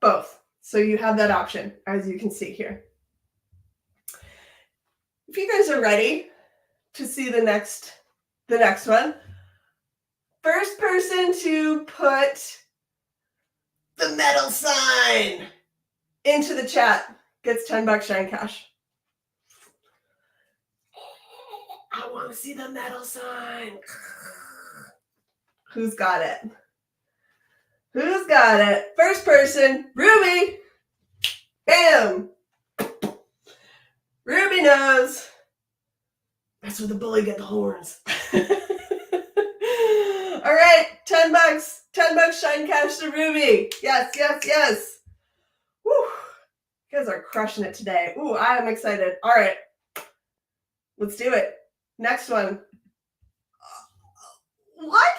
both. So you have that option, as you can see here. If you guys are ready to see the next one, first person to put the metal sign into the chat gets $10 Shine Cash. I want to see the metal sign. Who's got it? Who's got it? First person, Ruby. Bam. Ruby knows. That's where the bully get the horns. All right, $10. $10 Shine Cash to Ruby. Yes, yes, yes. Woo. You guys are crushing it today. Ooh, I am excited. All right. Let's do it. Next one. What?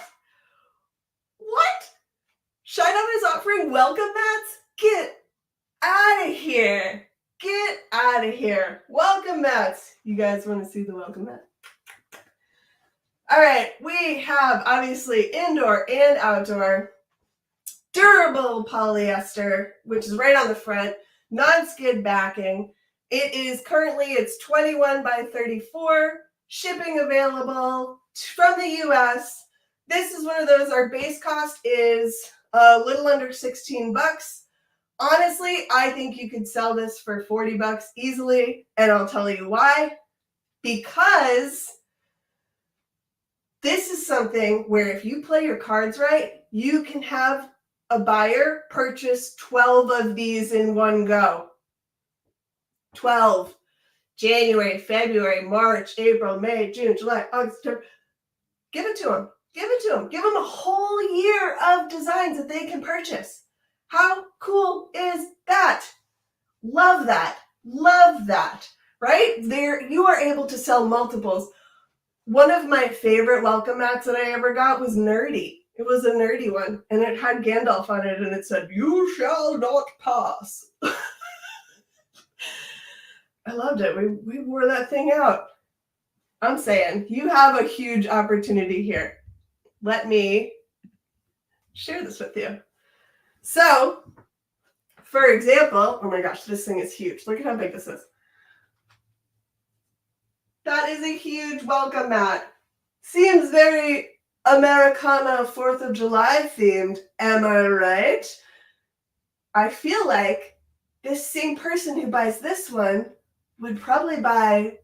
ShineOn is offering welcome mats? Get out of here. Get out of here. Welcome mats. You guys want to see the welcome mat? All right. We have obviously indoor and outdoor. Durable polyester, which is right on the front. Non-skid backing. It is currently, it's 21 by 34. Shipping available from the US. This is one of those, our base cost is a little under 16 bucks. Honestly, I think you could sell this for 40 bucks easily, and I'll tell you why. Because this is something where if you play your cards right, you can have a buyer purchase 12 of these in one go. 12. January, February, March, April, May, June, July, August, September. Give it to them. Give it to them. Give them a whole year of designs that they can purchase. How cool is that? Love that. Love that. Right? There, you are able to sell multiples. One of my favorite welcome mats that I ever got was nerdy. It was a nerdy one, and it had Gandalf on it, and it said, "You shall not pass." I loved it. We wore that thing out. I'm saying, you have a huge opportunity here. Let me share this with you. So, for example, oh my gosh, this thing is huge. Look at how big this is. That is a huge welcome mat. Seems very Americana 4th of July themed. Am I right? I feel like this same person who buys this one would probably buy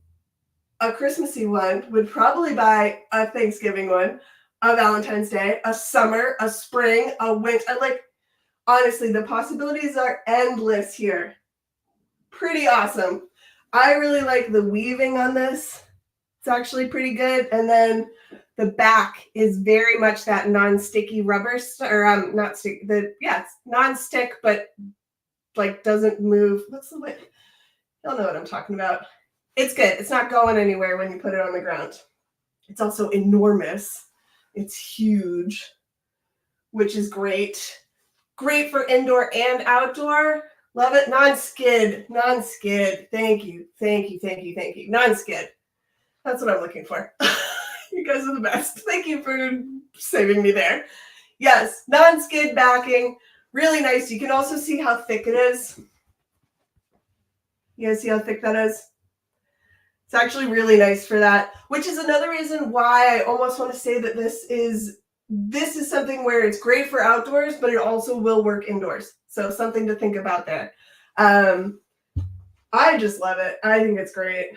a Christmassy one, would probably buy a Thanksgiving one, a Valentine's Day, a summer, a spring, a winter. Like, honestly, the possibilities are endless here. Pretty awesome. I really like the weaving on this. It's actually pretty good. And then the back is very much that non-sticky rubber, or not stick. It's non-stick, but like doesn't move. What's the way? Y'all know what I'm talking about. It's good. It's not going anywhere when you put it on the ground. It's also enormous. It's huge, which is great. Great for indoor and outdoor. Love it. Non-skid. Non-skid. Thank you. Thank you. Thank you. Thank you. Non-skid. That's what I'm looking for. You guys are the best. Thank you for saving me there. Yes, non-skid backing. Really nice. You can also see how thick it is. You guys see how thick that is? It's actually really nice for that, which is another reason why I almost want to say that this is something where it's great for outdoors, but it also will work indoors. So something to think about there. I just love it. I think it's great.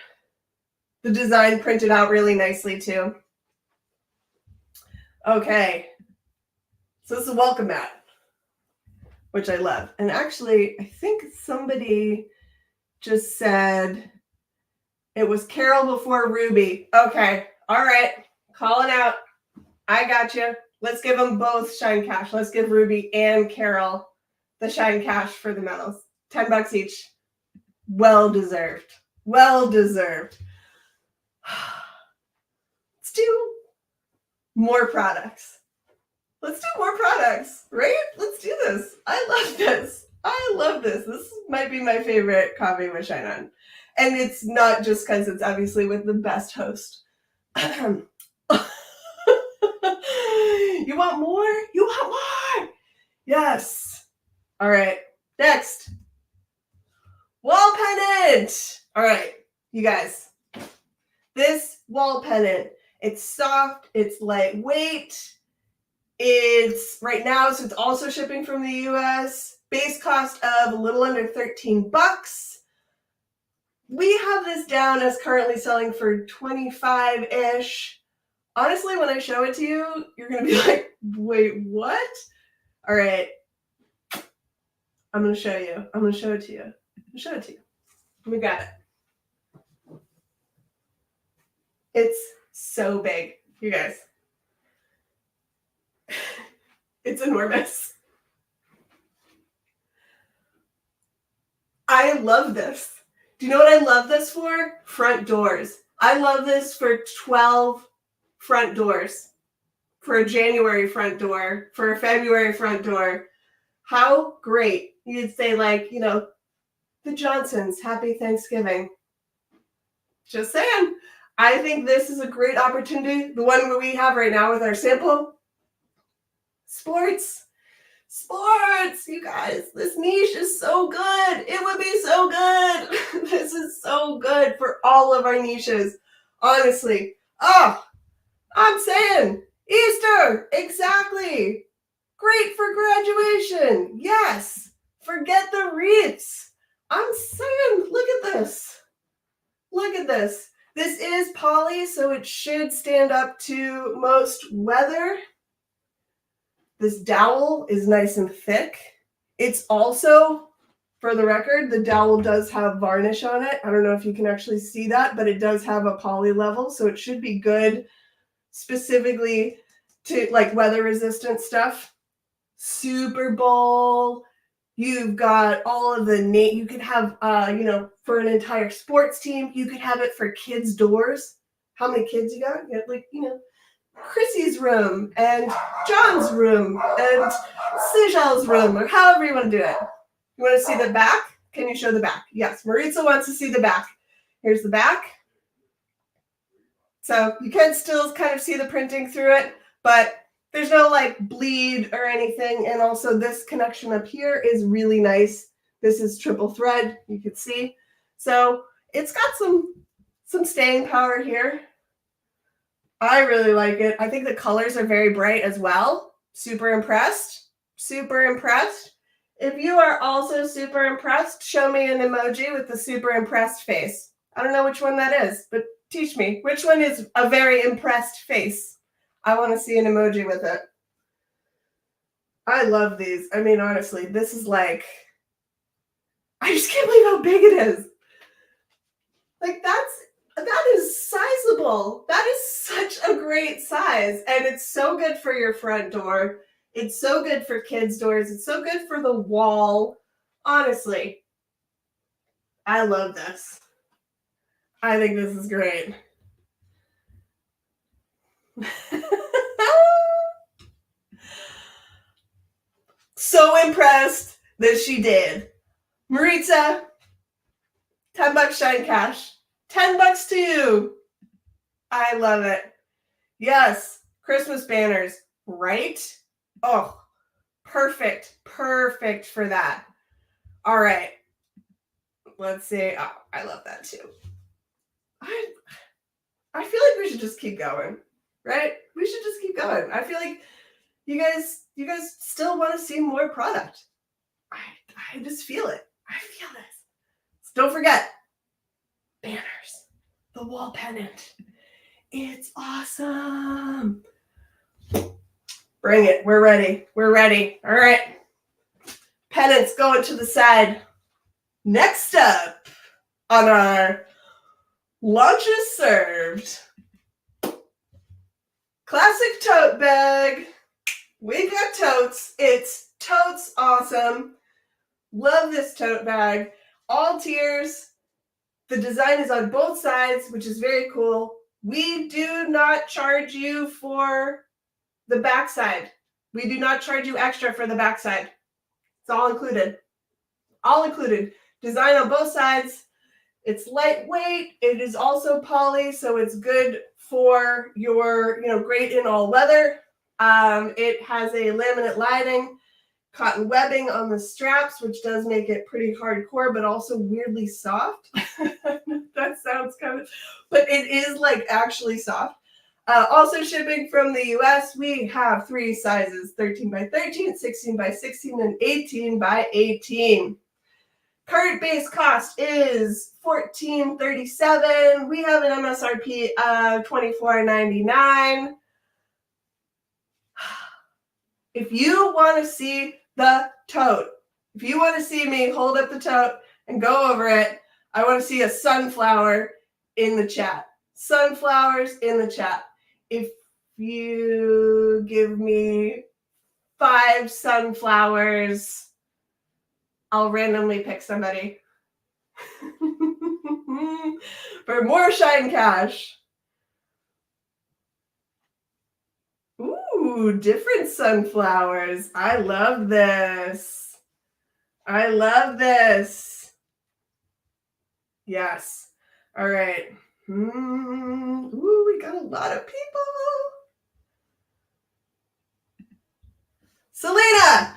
The design printed out really nicely too. Okay. So this is a welcome mat, which I love. And actually, I think somebody just said it was Carol before Ruby. Okay. All right. Calling out. I got you. Let's give them both Shine Cash. Let's give Ruby and Carol the Shine Cash for the medals. $10 each. Well deserved. Well deserved. Let's do more products. Let's do more products, right? Let's do this. I love this. I love this. This might be my favorite coffee with ShineOn. And it's not just because it's obviously with the best host. You want more? You want more? Yes. All right. Next. Wall pendant. All right, you guys. This wall pendant, it's soft, it's lightweight. It's right now, so it's also shipping from the US. Base cost of a little under $13. We have this down as currently selling for 25-ish. Honestly, when I show it to you, you're going to be like, wait, what? All right. I'm going to show you. I'm going to show it to you. I'm going to show it to you. We got it. It's so big, you guys. It's enormous. I love this. Do you know what I love this for? Front doors. I love this for 12 front doors. For a January front door, for a February front door. How great. You'd say, like, you know, the Johnsons, happy Thanksgiving. Just saying. I think this is a great opportunity. The one we have right now with our sample. Sports. Sports, you guys. This niche is so good. It would be so good. This is so good for all of our niches. Honestly. Oh, I'm saying Easter. Exactly. Great for graduation. Yes. Forget the wreaths. I'm saying, look at this. Look at this. This is poly, so it should stand up to most weather. This dowel is nice and thick. It's also, for the record, the dowel does have varnish on it. I don't know if you can actually see that, but it does have a poly level, so it should be good specifically to like weather resistant stuff. Super Bowl. You've got all of the you could have, you know, for an entire sports team. You could have it for kids' doors. How many kids you got? You got, like, you know, Chrissy's room and John's room and Sejal's room, or however you want to do it. You want to see the back? Can you show the back? Yes, Maritza wants to see the back. Here's the back. So you can still kind of see the printing through it, but there's no like bleed or anything. And also this connection up here is really nice. This is triple thread, you can see. So it's got some staying power here. I really like it. I think the colors are very bright as well. Super impressed. Super impressed. If you are also super impressed, show me an emoji with the super impressed face. I don't know which one that is, but teach me. Which one is a very impressed face? I want to see an emoji with it. I love these. I mean, honestly, this is like, I just can't believe how big it is. Like, that is sizable. That is such a great size. And it's so good for your front door. It's so good for kids' doors. It's so good for the wall. Honestly, I love this. I think this is great. impressed that she did. Maritza, $10 Shine Cash. $10 to you. I love it. Yes, Christmas banners, right? Oh, perfect. Perfect for that. All right. Let's see. Oh, I love that too. I feel like we should just keep going, right? We should just keep going. I feel like you guys still want to see more product. I just feel it. I feel this. So don't forget, banners, the wall pennant. It's awesome. Bring it. We're ready. We're ready. All right. Pennants going to the side. Next up on our lunches served. Classic tote bag. We got totes. It's totes awesome. Love this tote bag. All tiers. The design is on both sides, which is very cool. We do not charge you for the backside. We do not charge you extra for the backside. It's all included. All included. Design on both sides. It's lightweight. It is also poly, so it's good for your, great in all weather. It has a laminate lining, cotton webbing on the straps, which does make it pretty hardcore, but also weirdly soft. That sounds kind of, but it is like actually soft. Also shipping from the US, we have 3 sizes, 13 by 13, 16 by 16, and 18 by 18. Current base cost is $14.37. We have an MSRP of $24.99. If you want to see the tote, if you want to see me hold up the tote and go over it, I want to see a sunflower in the chat. Sunflowers in the chat. If you give me 5 sunflowers, I'll randomly pick somebody for more Shine Cash. Ooh, different sunflowers. I love this. I love this. Yes. All right. Ooh, we got a lot of people. Selena!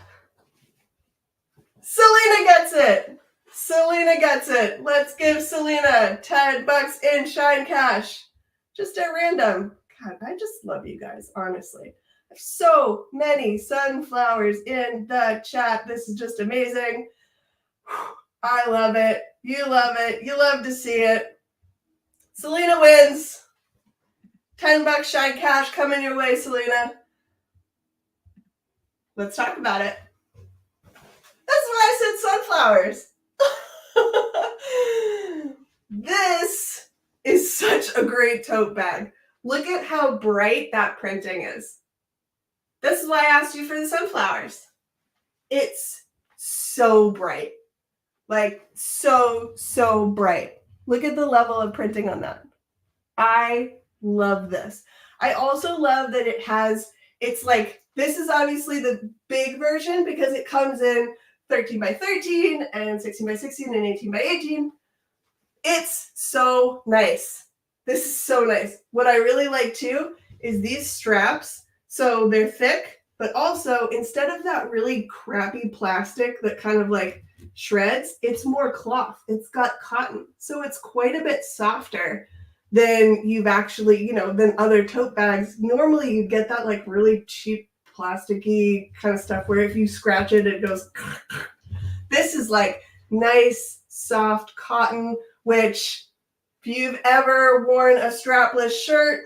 Selena gets it. Selena gets it. Let's give Selena $10 in Shine Cash. Just at random. God, I just love you guys, honestly. I have so many sunflowers in the chat. This is just amazing. I love it. You love it. You love to see it. Selena wins. $10 Shine Cash coming your way, Selena. Let's talk about it. That's why I said sunflowers. This is such a great tote bag. Look at how bright that printing is. This is why I asked you for the sunflowers. It's so bright. Like, so bright. Look at the level of printing on that. I love this. I also love that it's like, this is obviously the big version because it comes in 13 by 13 and 16 by 16 and 18 by 18. It's so nice. This is so nice. What I really like too is these straps. So they're thick, but also instead of that really crappy plastic that kind of like shreds, it's more cloth. It's got cotton. So it's quite a bit softer than you've actually, than other tote bags. Normally you get that like really cheap plasticky kind of stuff where if you scratch it, it goes. This is like nice, soft cotton, which if you've ever worn a strapless shirt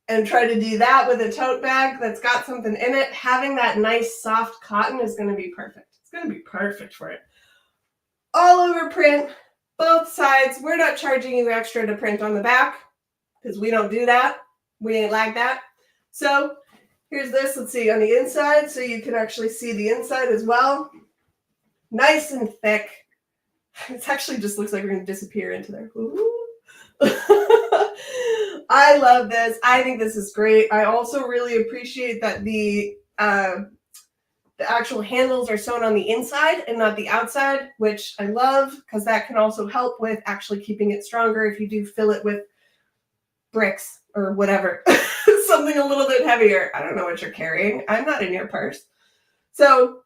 and try to do that with a tote bag that's got something in it, having that nice soft cotton is going to be perfect. It's going to be perfect for it. All over print, both sides. We're not charging you extra to print on the back because we don't do that. We ain't like that. So here's this. Let's see on the inside so you can actually see the inside as well. Nice and thick. It actually just looks like we're going to disappear into there. I love this. I think this is great. I also really appreciate that the The actual handles are sewn on the inside and not the outside, which I love because that can also help with actually keeping it stronger if you do fill it with bricks or whatever. Something a little bit heavier. I don't know what you're carrying. I'm not in your purse. So,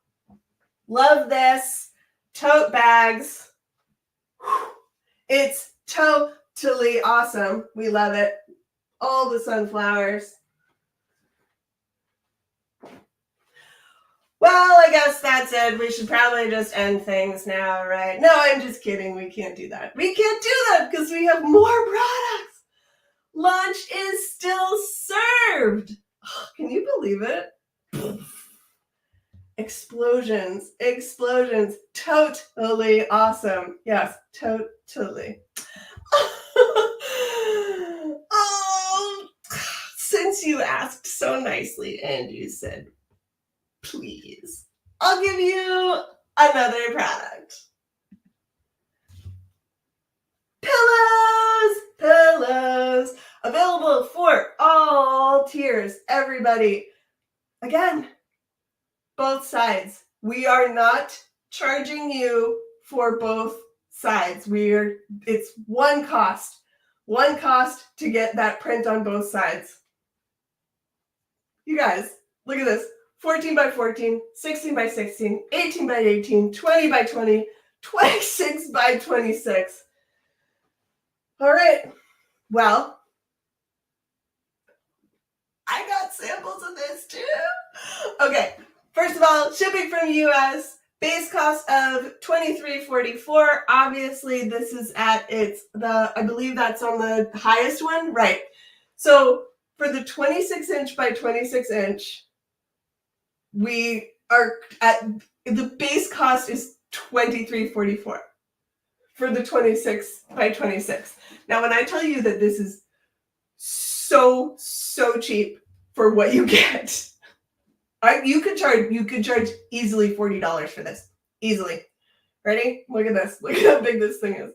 love this. Tote bags. It's totally awesome. We love it. All the sunflowers. Well, I guess that's it. We should probably just end things now, right? No, I'm just kidding. We can't do that. We can't do that because we have more products. Lunch is still served. Oh, can you believe it? Explosions, explosions. Totally awesome. Yes, totally. Oh, since you asked so nicely and you said, please, I'll give you another product. Pillows, available for all tiers, everybody. Again, both sides. We are not charging you for both sides. It's one cost to get that print on both sides. You guys, look at this. 14 by 14, 16 by 16, 18 by 18, 20 by 20, 26 by 26. All right. Well, I got samples of this too. Okay. First of all, shipping from US, base cost of $23.44. Obviously, this is at I believe that's on the highest one, right? So for the 26 inch by 26 inch, we are at the base cost is $23.44 for the 26 by 26. Now, when I tell you that this is so cheap for what you get, you could charge easily $40 for this. Easily. Ready? Look at this. Look at how big this thing is.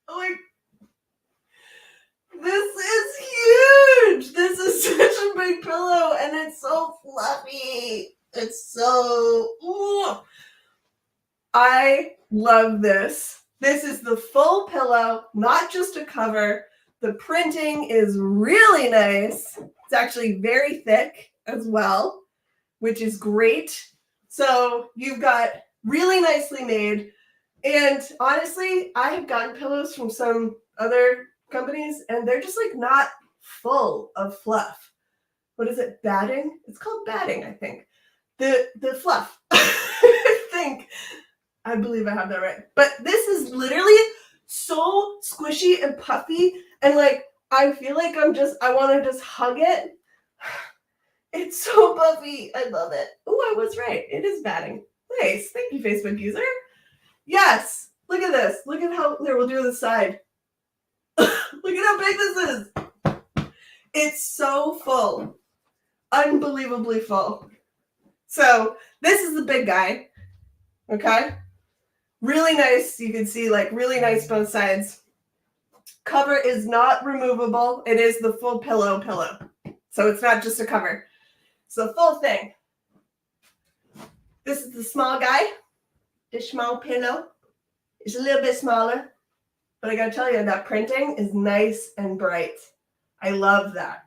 Like, this is huge. This is such a big pillow, and it's so fluffy. It's so. Ooh. I love this. This is the full pillow, not just a cover. The printing is really nice. It's actually very thick as well, which is great. So you've got really nicely made. And honestly, I have gotten pillows from some other companies, and they're just like not full of fluff. What is it? Batting? It's called batting, I think. The fluff. I believe I have that right. But this is literally so squishy and puffy, and like I feel like I want to just hug it. It's so puffy. I love it. Oh, I was right. It is batting. Nice. Thank you, Facebook user. Yes. Look at this. Look at how there. We'll do the side. Look at how big this is. It's so full. Unbelievably full. So this is the big guy. Okay. Really nice. You can see like really nice both sides. Cover is not removable. It is the full pillow. So it's not just a cover. It's the full thing. This is the small guy. The small pillow. It's a little bit smaller. But I gotta tell you, that printing is nice and bright. I love that.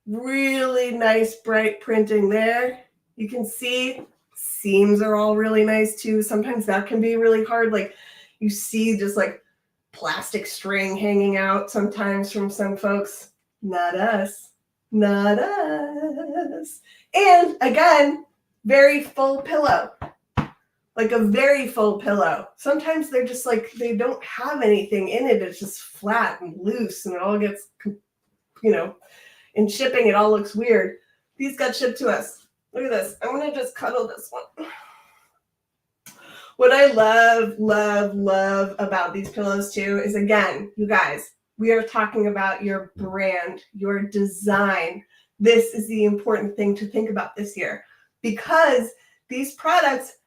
Really nice bright printing there. You can see seams are all really nice too. Sometimes that can be really hard. Like you see just like plastic string hanging out sometimes from some folks. Not us. Not us. And again, very full pillow. Like a very full pillow. Sometimes they're just like, they don't have anything in it. It's just flat and loose and it all gets, in shipping, it all looks weird. These got shipped to us. Look at this. I'm going to just cuddle this one. What I love about these pillows too is, again, you guys, we are talking about your brand, your design. This is the important thing to think about this year, because these products,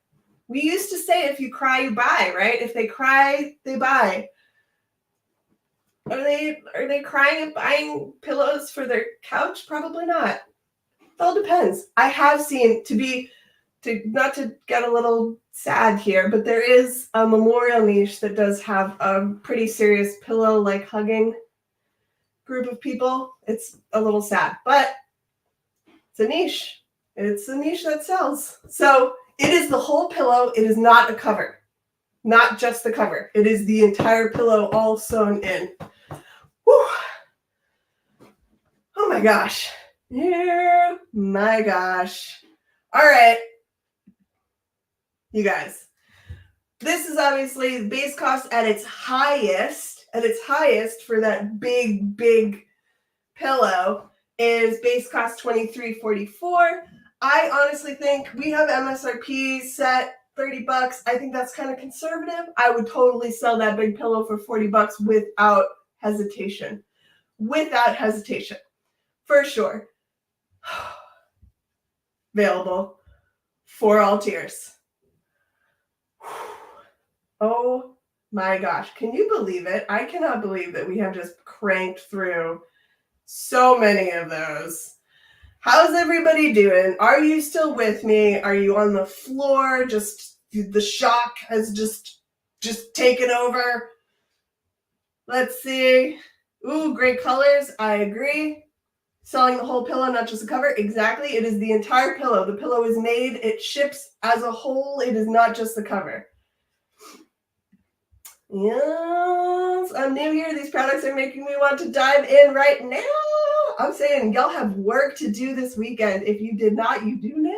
we used to say, if you cry, you buy, right? If they cry, they buy. Are they crying and buying pillows for their couch? Probably not. It all depends. I have seen, not to get a little sad here, but there is a memorial niche that does have a pretty serious pillow like hugging group of people. It's a little sad, but it's a niche. It's a niche that sells. So it is the whole pillow. It is not a cover, not just the cover. It is the entire pillow all sewn in. Whew. Oh my gosh. Yeah, my gosh. All right. You guys, this is obviously the base cost at its highest for that big pillow is base cost $23.44. I honestly think we have MSRP set $30. I think that's kind of conservative. I would totally sell that big pillow for $40 without hesitation. Without hesitation. For sure. Available for all tiers. Oh my gosh. Can you believe it? I cannot believe that we have just cranked through so many of those. How's everybody doing? Are you still with me? Are you on the floor? Just the shock has just taken over. Let's see. Ooh, great colors. I agree. Selling the whole pillow, not just the cover. Exactly. It is the entire pillow. The pillow is made. It ships as a whole. It is not just the cover. Yes, I'm new here. These products are making me want to dive in right now. I'm saying y'all have work to do this weekend. If you did not, you do now.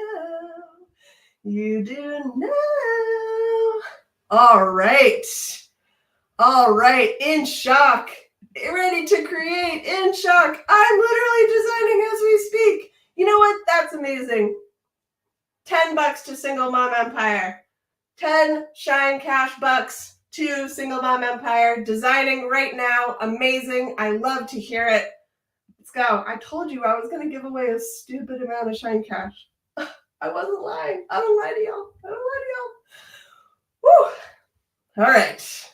You do now. All right. All right. In shock. Ready to create. In shock. I'm literally designing as we speak. You know what? That's amazing. $10 to Single Mom Empire. 10 Shine Cash bucks to Single Mom Empire. Designing right now. Amazing. I love to hear it. Let's go. I told you I was going to give away a stupid amount of Shine Cash. I wasn't lying. I don't lie to y'all. I don't lie to y'all. Woo. All right.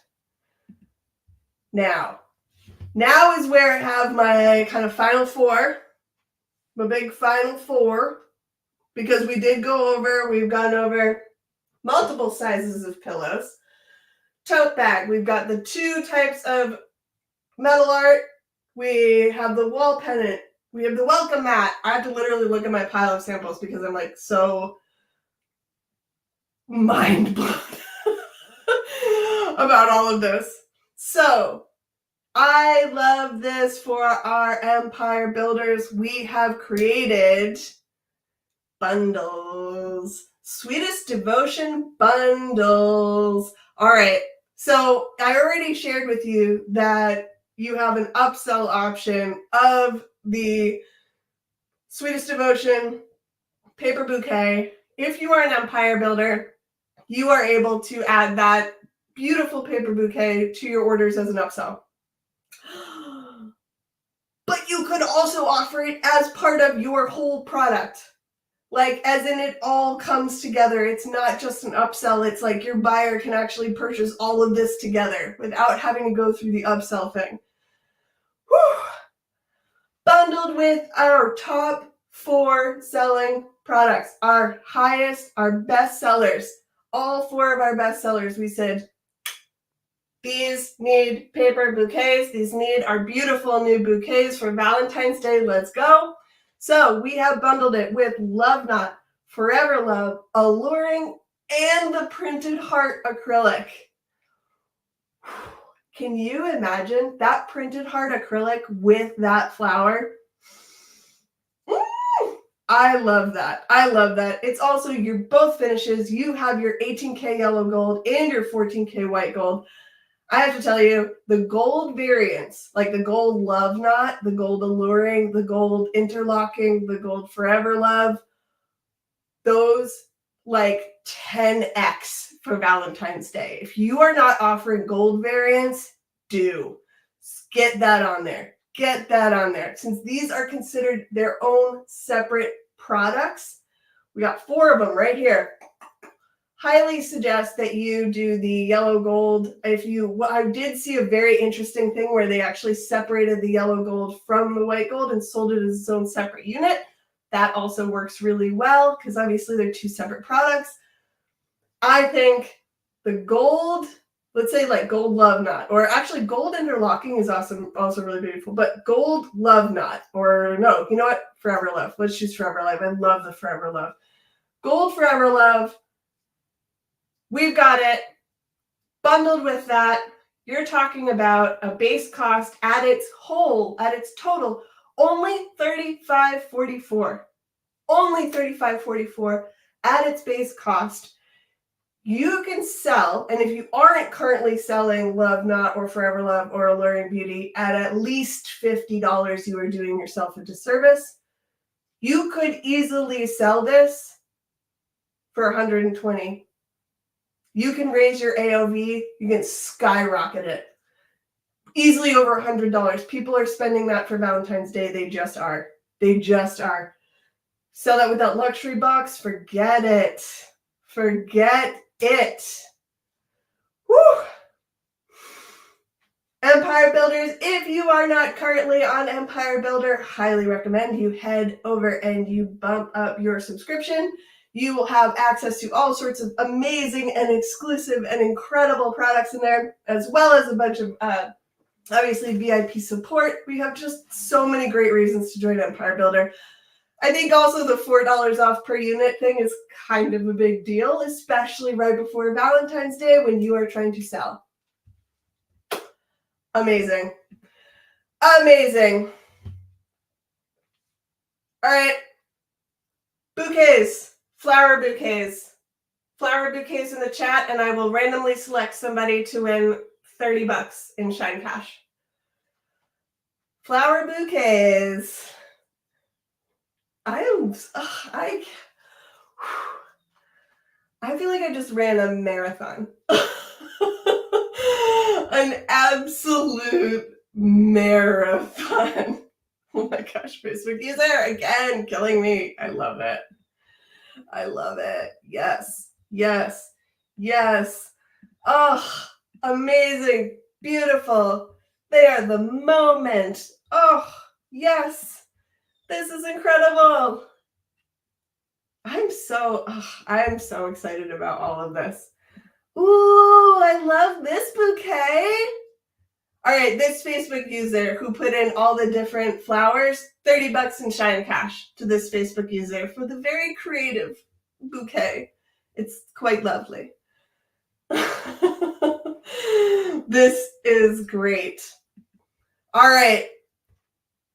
Now is where I have my kind of final four. My big final four. Because we've gone over multiple sizes of pillows. Tote bag. We've got the two types of metal art. We have the wall pennant. We have the welcome mat. I have to literally look at my pile of samples because I'm like so mind blown about all of this. So I love this for our empire builders. We have created bundles. Sweetest Devotion bundles. All right. So I already shared with you that you have an upsell option of the Sweetest Devotion paper bouquet. If you are an empire builder, you are able to add that beautiful paper bouquet to your orders as an upsell. But you could also offer it as part of your whole product. Like, as in it all comes together. It's not just an upsell. It's like your buyer can actually purchase all of this together without having to go through the upsell thing. Whew. Bundled with our top 4 selling products, our best sellers. All 4 of our best sellers, we said, these need paper bouquets. These need our beautiful new bouquets for Valentine's Day. Let's go. So we have bundled it with Love Knot, Forever Love, Alluring, and the Printed Heart acrylic. Can you imagine that Printed Heart acrylic with that flower? I love that. I love that. It's also your both finishes. You have your 18K yellow gold and your 14K white gold. I have to tell you, the gold variants, like the gold Love Knot, the gold Alluring, the gold Interlocking, the gold Forever Love, those like 10x for Valentine's Day. If you are not offering gold variants, do. Get that on there. Get that on there. Since these are considered their own separate products, we got 4 of them right here. highly suggest that you do the yellow gold. I did see a very interesting thing where they actually separated the yellow gold from the white gold and sold it as its own separate unit. That also works really well because obviously they're two separate products. I think the gold, let's say like gold love knot, or actually gold interlocking is awesome, also really beautiful, but gold love knot, or no, you know what? Forever love. Let's choose forever love. I love the forever love. Gold forever love. We've got it. Bundled with that, you're talking about a base cost at its total, only $35.44. Only $35.44 at its base cost. You can sell, and if you aren't currently selling Love Knot or Forever Love or Alluring Beauty at least $50, you are doing yourself a disservice. You could easily sell this for $120. You can raise your AOV, you can skyrocket it. Easily over $100. People are spending that for Valentine's Day. They just are. They just are. Sell that without luxury box, forget it. Forget it. Whew. Empire Builders, if you are not currently on Empire Builder, highly recommend you head over and you bump up your subscription. You will have access to all sorts of amazing and exclusive and incredible products in there, as well as a bunch of, obviously, VIP support. We have just so many great reasons to join Empire Builder. I think also the $4 off per unit thing is kind of a big deal, especially right before Valentine's Day when you are trying to sell. Amazing. Amazing. All right. Bouquets. Flower bouquets. Flower bouquets in the chat, and I will randomly select somebody to win $30 in Shine Cash. Flower bouquets. I feel like I just ran a marathon. An absolute marathon. Oh my gosh, Facebook user again killing me. I love it. I love it. Yes, yes, yes. Oh, amazing, beautiful. They are the moment. Oh, yes. This is incredible. I'm so excited about all of this. Ooh, I love this bouquet. All right, this Facebook user who put in all the different flowers, $30 in Shine Cash to this Facebook user for the very creative bouquet. It's quite lovely. This is great. All right.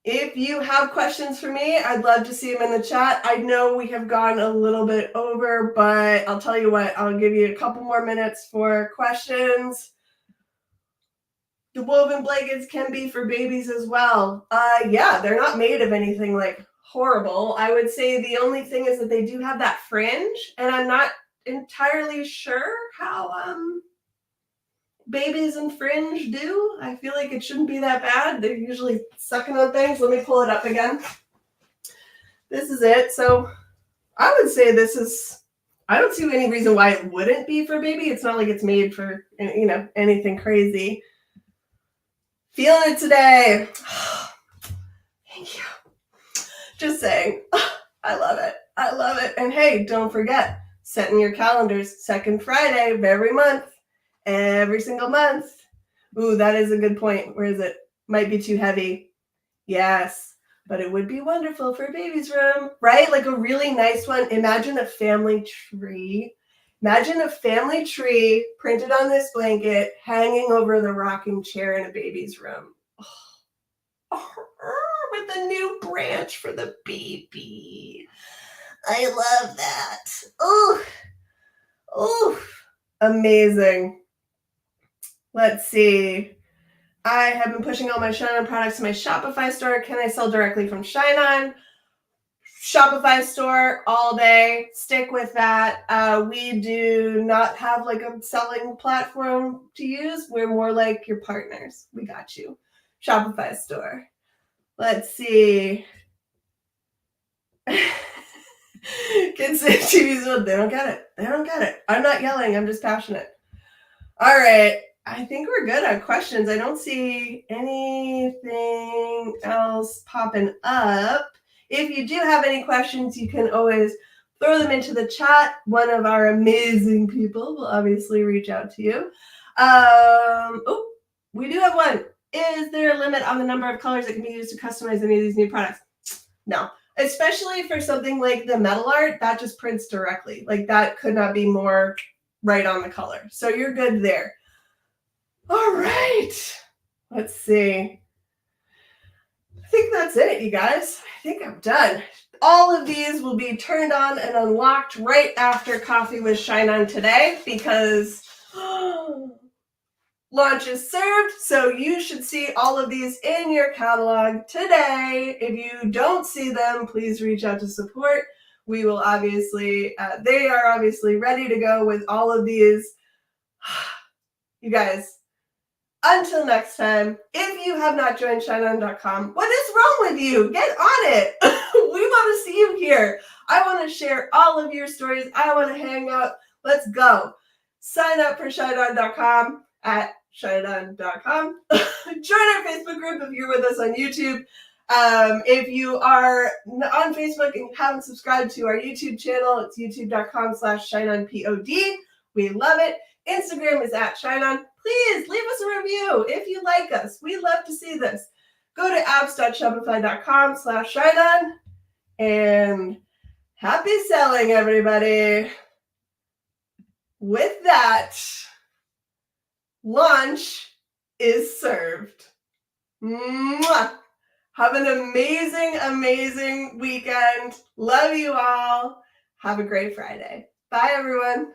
If you have questions for me, I'd love to see them in the chat. I know we have gone a little bit over, but I'll tell you what, I'll give you a couple more minutes for questions. The woven blankets can be for babies as well. Yeah, they're not made of anything like horrible. I would say the only thing is that they do have that fringe, and I'm not entirely sure how babies and fringe do. I feel like it shouldn't be that bad. They're usually sucking on things. Let me pull it up again. This is it. So I would say this is, I don't see any reason why it wouldn't be for baby. It's not like it's made for, you know, anything crazy. Feeling it today. Thank you. Just saying. I love it. I love it. And hey, don't forget, set in your calendars, second Friday of every month. Every single month. Ooh, that is a good point. Where is it? Might be too heavy. Yes, but it would be wonderful for a baby's room, right? Like a really nice one. Imagine a family tree. Imagine a family tree printed on this blanket hanging over the rocking chair in a baby's room. Oh, with a new branch for the baby. I love that. Ooh. Ooh. Amazing. Let's see. I have been pushing all my ShineOn products to my Shopify store. Can I sell directly from ShineOn? Shopify store all day. Stick with that. We do not have like a selling platform to use. We're more like your partners. We got you. Shopify store. Let's see. Kids say TV's old. They don't get it. They don't get it. I'm not yelling. I'm just passionate. All right. I think we're good on questions. I don't see anything else popping up. If you do have any questions, you can always throw them into the chat. One of our amazing people will obviously reach out to you. Oh, we do have one. Is there a limit on the number of colors that can be used to customize any of these new products? No. Especially for something like the metal art, that just prints directly. Like that could not be more right on the color. So you're good there. All right. Let's see. I think that's it, you guys. I think I'm done. All of these will be turned on and unlocked right after Coffee with ShineOn today because launch is served. So you should see all of these in your catalog today. If you don't see them, please reach out to support. We will obviously, they are obviously ready to go with all of these. You guys, until next time, if you have not joined ShineOn.com, what is wrong with you? Get on it. We want to see you here. I want to share all of your stories. I want to hang out. Let's go. Sign up for ShineOn.com at ShineOn.com. Join our Facebook group if you're with us on YouTube. If you are on Facebook and haven't subscribed to our YouTube channel, it's youtube.com/ShineOnPod. We love it. Instagram is at ShineOn. Please leave us a review if you like us. We love to see this. Go to apps.shopify.com/ShineOn and happy selling, everybody. With that, lunch is served. Mwah! Have an amazing, amazing weekend. Love you all. Have a great Friday. Bye, everyone.